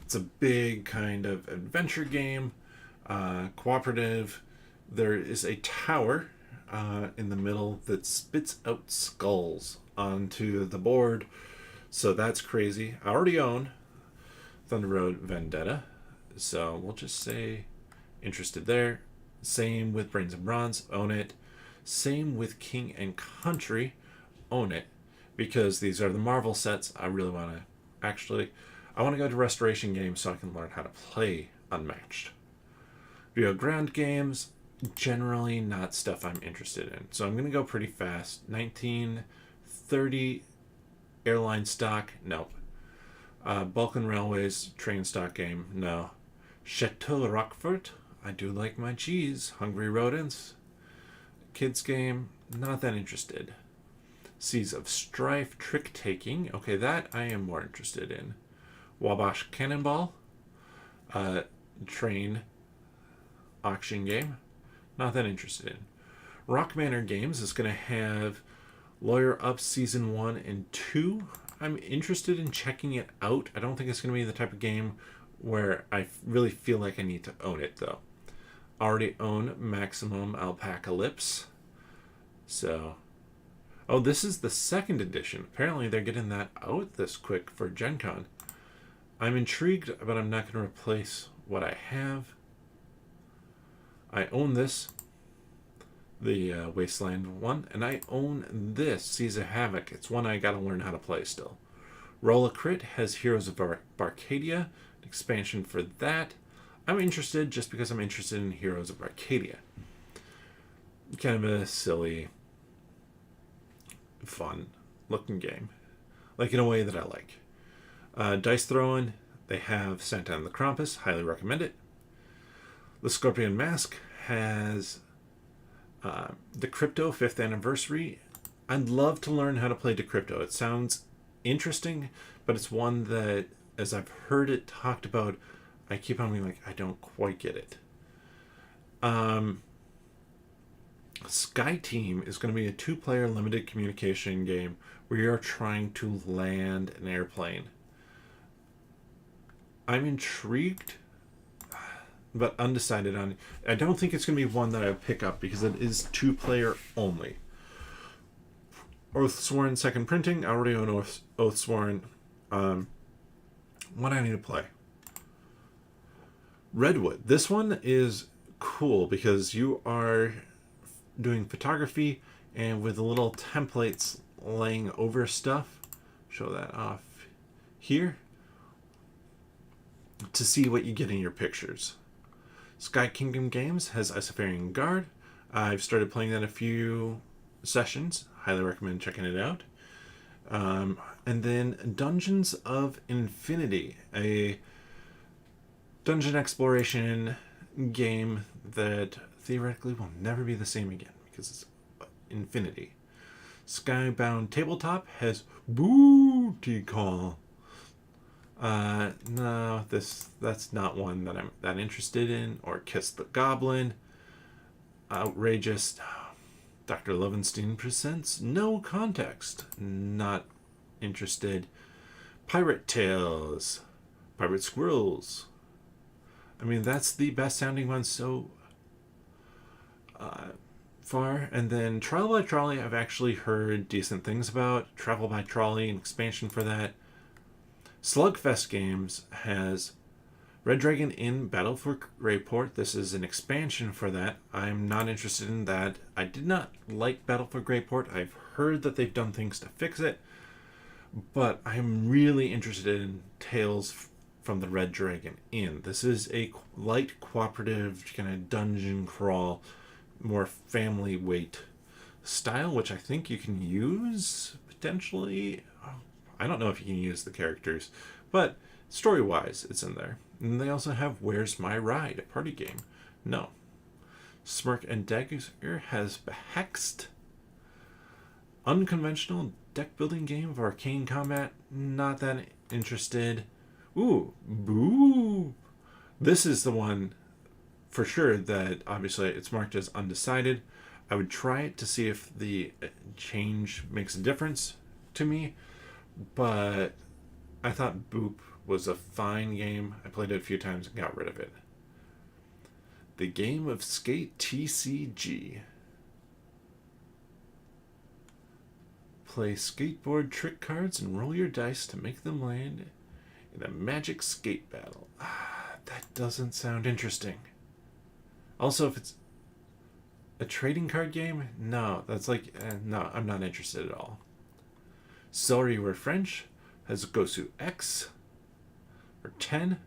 It's a big kind of adventure game, cooperative. There is a tower in the middle that spits out skulls onto the board. So that's crazy. I already own Thunder Road Vendetta, so we'll just say interested there. Same with Brains and Bronze, own it. Same with King and Country, own it, because these are the Marvel sets. I really want to I want to go to Restoration Games so I can learn how to play Unmatched. Rio Grande games, generally not stuff I'm interested in, so I'm going to go pretty fast. 1930 Airline stock, nope. Balkan Railways train stock game, no. Chateau Roquefort, I do like my cheese. Hungry Rodents, kids game, not that interested. Seas of Strife trick taking, okay, that I am more interested in. Wabash Cannonball, train auction game, not that interested in. Rock Manor Games is going to have Lawyer Up Season 1 and 2. I'm interested in checking it out. I don't think it's going to be the type of game where I really feel like I need to own it, though. Already own Maximum Alpacalypse. So, oh, this is the second edition. Apparently they're getting that out this quick for Gen Con. I'm intrigued, but I'm not going to replace what I have. I own this, the Wasteland one, and I own this, Seas of Havoc. It's one I got to learn how to play still. Roll a Crit has Heroes of Arcadia, an expansion for that. I'm interested just because I'm interested in Heroes of Arcadia. Kind of a silly, fun looking game, like in a way that I like. Dice throwing, they have Santa and the Krampus, highly recommend it. The Scorpion Mask has Decrypto 5th anniversary. I'd love to learn how to play Decrypto. It sounds interesting, but it's one that, as I've heard it talked about, I keep on being like, I don't quite get it. Sky Team is going to be a 2-player limited communication game where you're trying to land an airplane. I'm intrigued, but undecided on it. I don't think it's going to be one that I pick up because it is 2-player only. Oathsworn second printing. I already own Oathsworn. What I need to play. Redwood. This one is cool because you are doing photography and with the little templates laying over stuff. Show that off here to see what you get in your pictures. Sky Kingdom Games has Icefarian Guard. I've started playing that a few sessions. Highly recommend checking it out. And then Dungeons of Infinity, a dungeon exploration game that theoretically will never be the same again because it's infinity. Skybound Tabletop has Booty Call. No, that's not one that I'm that interested in. Or Kiss the Goblin. Outrageous. Dr. Levenstein presents No Context. Not interested. Pirate Tales. Pirate Squirrels. I mean, that's the best sounding one so far. And then Travel by Trolley, I've actually heard decent things about. Travel by Trolley, an expansion for that. Slugfest Games has Red Dragon in Battle for Greyport. This is an expansion for that. I'm not interested in that. I did not like Battle for Greyport. I've heard that they've done things to fix it. But I'm really interested in Tales from the Red Dragon Inn. This is a light cooperative kind of dungeon crawl, more family weight style, which I think you can use potentially. I don't know if you can use the characters, but story-wise, it's in there. And they also have Where's My Ride, a party game. No. Smirk and Dagger has Behexed. Unconventional deck building game of arcane combat. Not that interested. Ooh, Boo. This is the one for sure that obviously it's marked as undecided. I would try it to see if the change makes a difference to me, but I thought Boop was a fine game. I played it a few times and got rid of it. The Game of Skate TCG. Play skateboard trick cards and roll your dice to make them land in a magic skate battle. That doesn't sound interesting. Also, if it's a trading card game, no, that's like, no, I'm not interested at all. Sorry We're French has Gosu X for 10.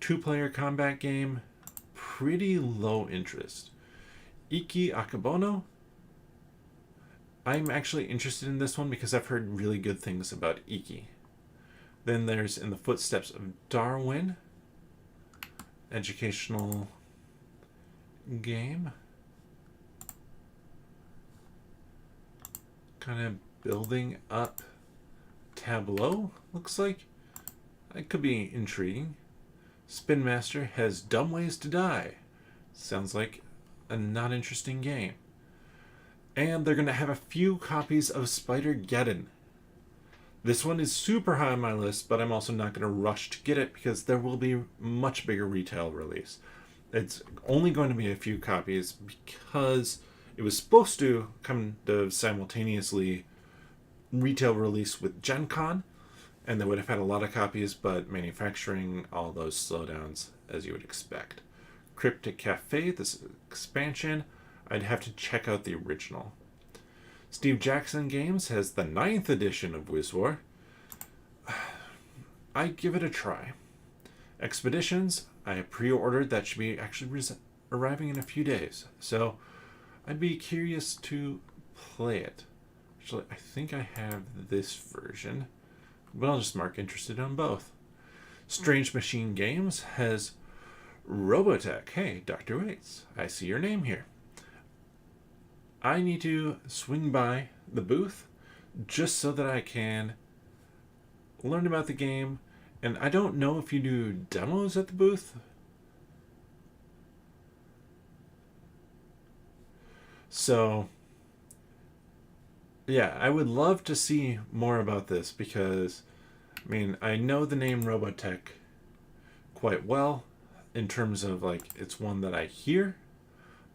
2-player combat game, pretty low interest. Iki Akabono, I'm actually interested in this one because I've heard really good things about Iki. Then there's In the Footsteps of Darwin, educational game. Kind of building up tableau, looks like. That could be intriguing. Spin Master has Dumb Ways to Die. Sounds like a not interesting game. And they're going to have a few copies of Spider-Geddon. This one is super high on my list, but I'm also not going to rush to get it because there will be much bigger retail release. It's only going to be a few copies because it was supposed to come to simultaneously retail release with Gen Con, and they would have had a lot of copies, but manufacturing, all those slowdowns, as you would expect. Cryptic Cafe, this expansion, I'd have to check out the original. Steve Jackson Games has the 9th edition of WizWar. I'd give it a try. Expeditions, I pre-ordered. That should be actually arriving in a few days. So I'd be curious to play it. Actually, I think I have this version, but I'll just mark interested on both. Strange Machine Games has Robotech. Hey, Dr. Waits, I see your name here. I need to swing by the booth just so that I can learn about the game. And I don't know if you do demos at the booth. So, yeah, I would love to see more about this because, I mean, I know the name Robotech quite well in terms of, like, it's one that I hear,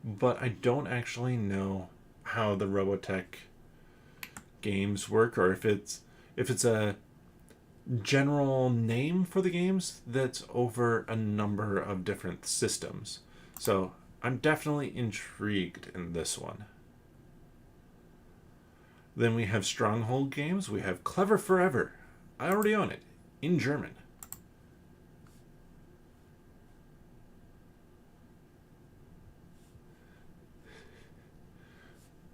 but I don't actually know how the Robotech games work, or if it's a general name for the games that's over a number of different systems. So I'm definitely intrigued in this one. Then we have Stronghold Games. We have Clever Forever. I already own it in German.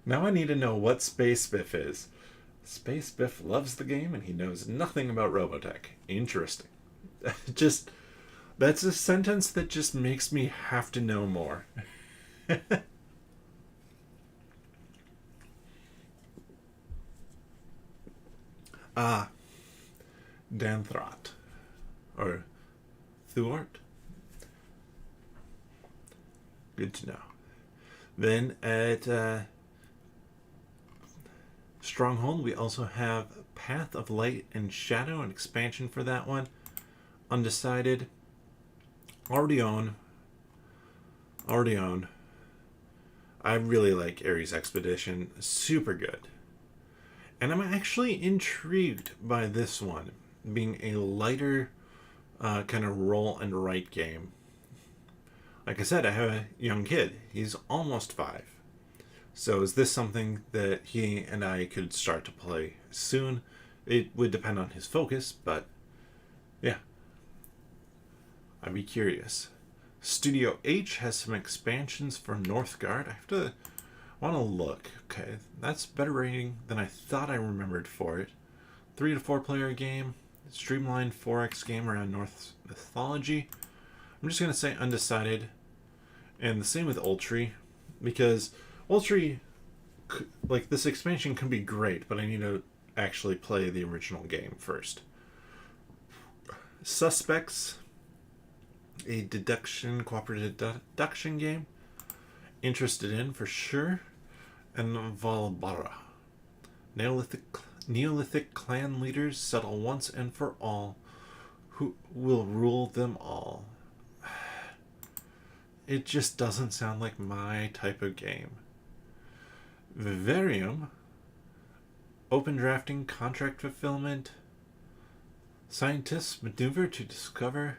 Now I need to know what Space Biff is. Space Biff loves the game and he knows nothing about Robotech. Interesting. That's a sentence that just makes me have to know more. Danthrat. Or Thuart. Good to know. Then at Stronghold, we also have Path of Light and Shadow, an expansion for that one. Undecided. Already own. I really like Ares Expedition. Super good. And I'm actually intrigued by this one, being a lighter kind of roll and write game. Like I said, I have a young kid. He's almost 5. So is this something that he and I could start to play soon? It would depend on his focus, but yeah. I'd be curious. Studio H has some expansions for Northgard. I want to look. Okay, that's better rating than I thought I remembered for it. 3 to 4 player game. Streamlined 4X game around Norse mythology. I'm just going to say undecided. And the same with Ultri, because Ultri, like, this expansion can be great, but I need to actually play the original game first. Suspects, a cooperative deduction game. Interested in, for sure. And Valbara. Neolithic clan leaders settle once and for all. Who will rule them all? It just doesn't sound like my type of game. Vivarium, open drafting, contract fulfillment. Scientists maneuver to discover,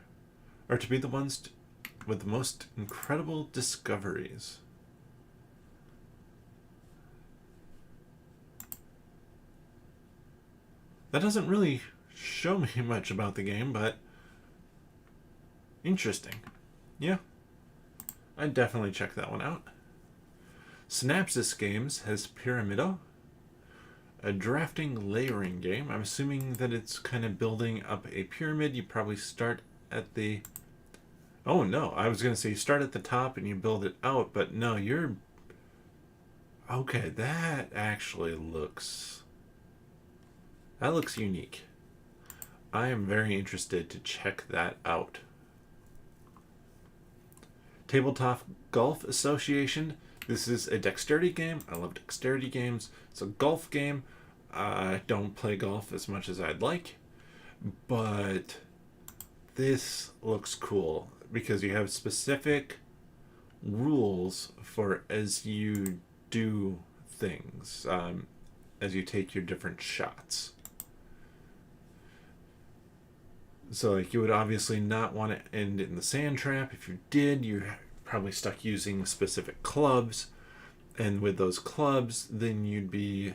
or to be the ones with the most incredible discoveries. That doesn't really show me much about the game, but interesting. Yeah, I'd definitely check that one out. Synapsis Games has Pyramido. a drafting layering game. I'm assuming that it's kind of building up a pyramid. You probably start at the... Oh, no. I was going to say you start at the top and you build it out, but no, you're... Okay, that actually looks... That looks unique. I am very interested to check that out. Tabletop Golf Association. This is a dexterity game. I love dexterity games. It's a golf game. I don't play golf as much as I'd like, but this looks cool because you have specific rules for as you do things, as you take your different shots. So like you would obviously not want to end in the sand trap. If you did, you're probably stuck using specific clubs. And with those clubs, then you'd be,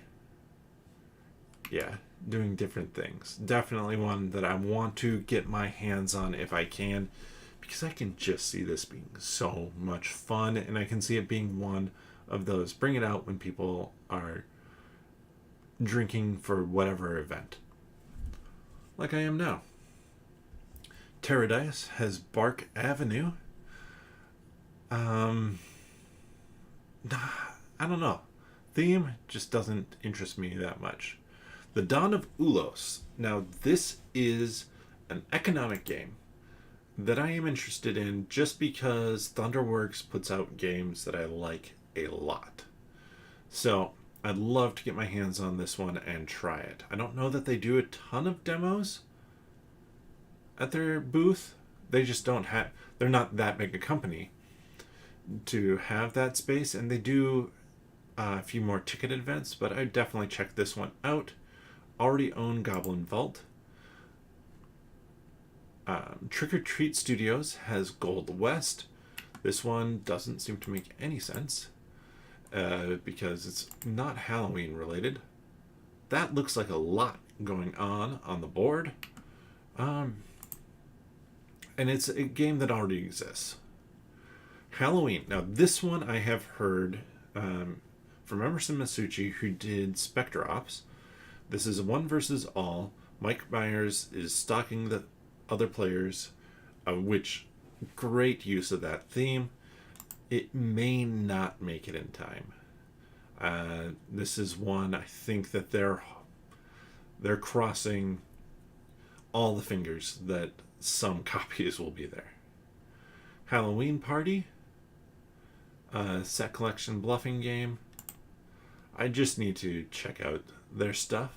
doing different things. Definitely one that I want to get my hands on if I can, because I can just see this being so much fun. And I can see it being one of those, bring it out when people are drinking for whatever event. Like I am now. Terradice has Bark Avenue. I don't know. Theme just doesn't interest me that much. The Dawn of Ulos. Now, this is an economic game that I am interested in just because Thunderworks puts out games that I like a lot. So, I'd love to get my hands on this one and try it. I don't know that they do a ton of demos at their booth. They just don't have... They're not that big a company to have that space, and they do a few more ticketed events, but I definitely check this one out. Already own Goblin Vault. Trick or Treat Studios has Gold West. This one doesn't seem to make any sense because it's not Halloween related. That looks like a lot going on the board. And it's a game that already exists. Halloween. Now, this one I have heard from Emerson Masucci, who did Spectre Ops. This is a 1 versus all. Mike Myers is stalking the other players, which great use of that theme. It may not make it in time. This is one I think that they're crossing all the fingers that some copies will be there. Halloween Party, set collection bluffing game. I just need to check out their stuff.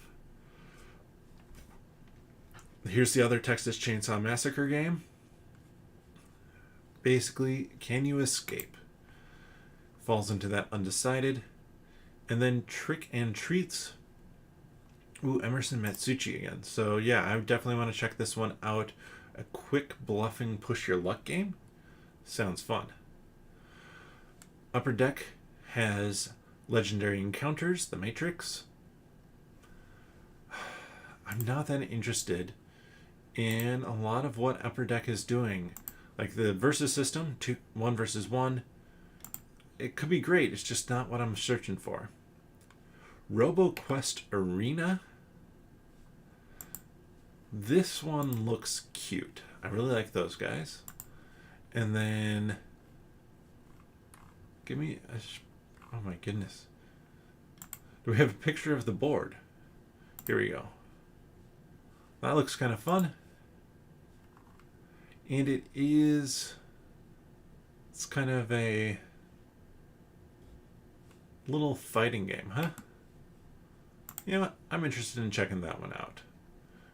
Here's the other Texas Chainsaw Massacre game. Basically, can you escape? Falls into that undecided. And then Trick and Treats. Ooh, Emerson Matsuchi again. So yeah, I definitely want to check this one out. A quick bluffing push your luck game. Sounds fun. Upper Deck has Legendary Encounters, The Matrix. I'm not that interested in a lot of what Upper Deck is doing. Like the versus system, 1 versus 1. It could be great, it's just not what I'm searching for. RoboQuest Arena. This one looks cute. I really like those guys. And then... Give me a... Oh my goodness. Do we have a picture of the board? Here we go. That looks kind of fun. And it is... It's kind of a... little fighting game, huh? You know what? I'm interested in checking that one out.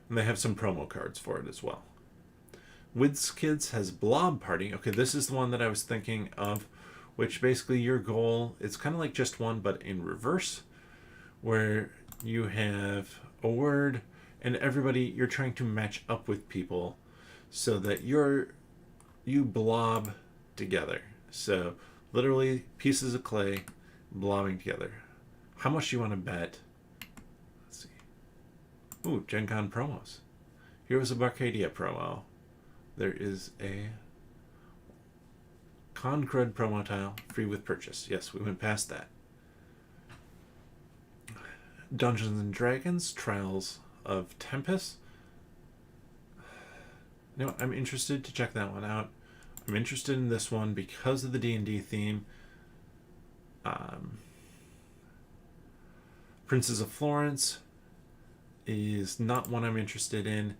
And they have some promo cards for it as well. WizKids has Blob Party. Okay, this is the one that I was thinking of, which basically your goal, it's kind of like just one, but in reverse, where you have a word and everybody, you're trying to match up with people so that you blob together. So literally pieces of clay blobbing together. How much do you want to bet? Let's see. Ooh, Gen Con promos. Here was a Barcadia promo. There is a Concrud promo tile, free with purchase. Yes, we went past that. Dungeons and Dragons Trials of Tempest. No, I'm interested to check that one out. I'm interested in this one because of the D&D theme. Princes of Florence is not one I'm interested in.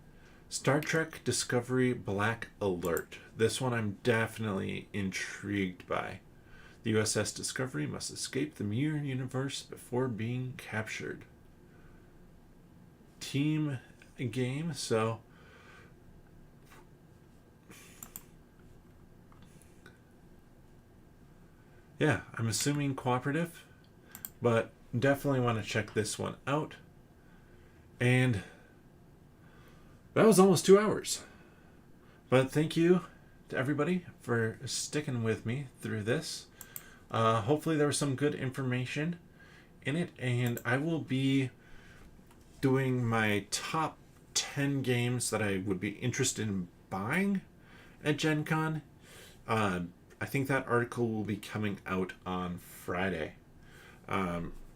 Star Trek Discovery Black Alert. This one I'm definitely intrigued by. The USS Discovery must escape the Mirror Universe before being captured. Team game, so yeah, I'm assuming cooperative, but definitely want to check this one out. And that was almost 2 hours. But thank you to everybody for sticking with me through this. Hopefully there was some good information in it, and I will be doing my top 10 games that I would be interested in buying at Gen Con. I think that article will be coming out on Friday.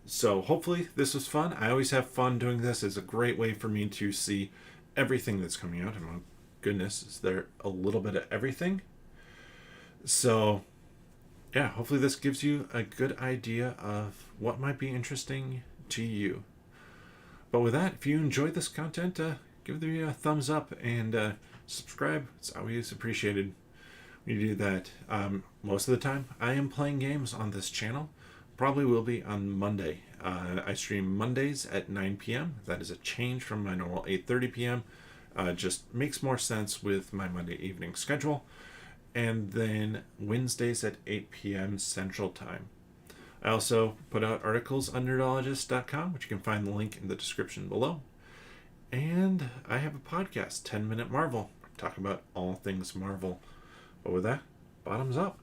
So hopefully this was fun. I always have fun doing this. It's a great way for me to see everything that's coming out. And my goodness, is there a little bit of everything? So yeah, hopefully this gives you a good idea of what might be interesting to you. But with that, if you enjoyed this content, give it a thumbs up and subscribe. It's always appreciated when you do that. Most of the time, I am playing games on this channel. Probably will be on Monday. I stream Mondays at 9 p.m. That is a change from my normal 8:30 p.m. Just makes more sense with my Monday evening schedule. And then Wednesdays at 8 p.m. Central Time. I also put out articles on nerdologist.com, which you can find the link in the description below. And I have a podcast, 10 Minute Marvel. I talk about all things Marvel. But with that, bottoms up.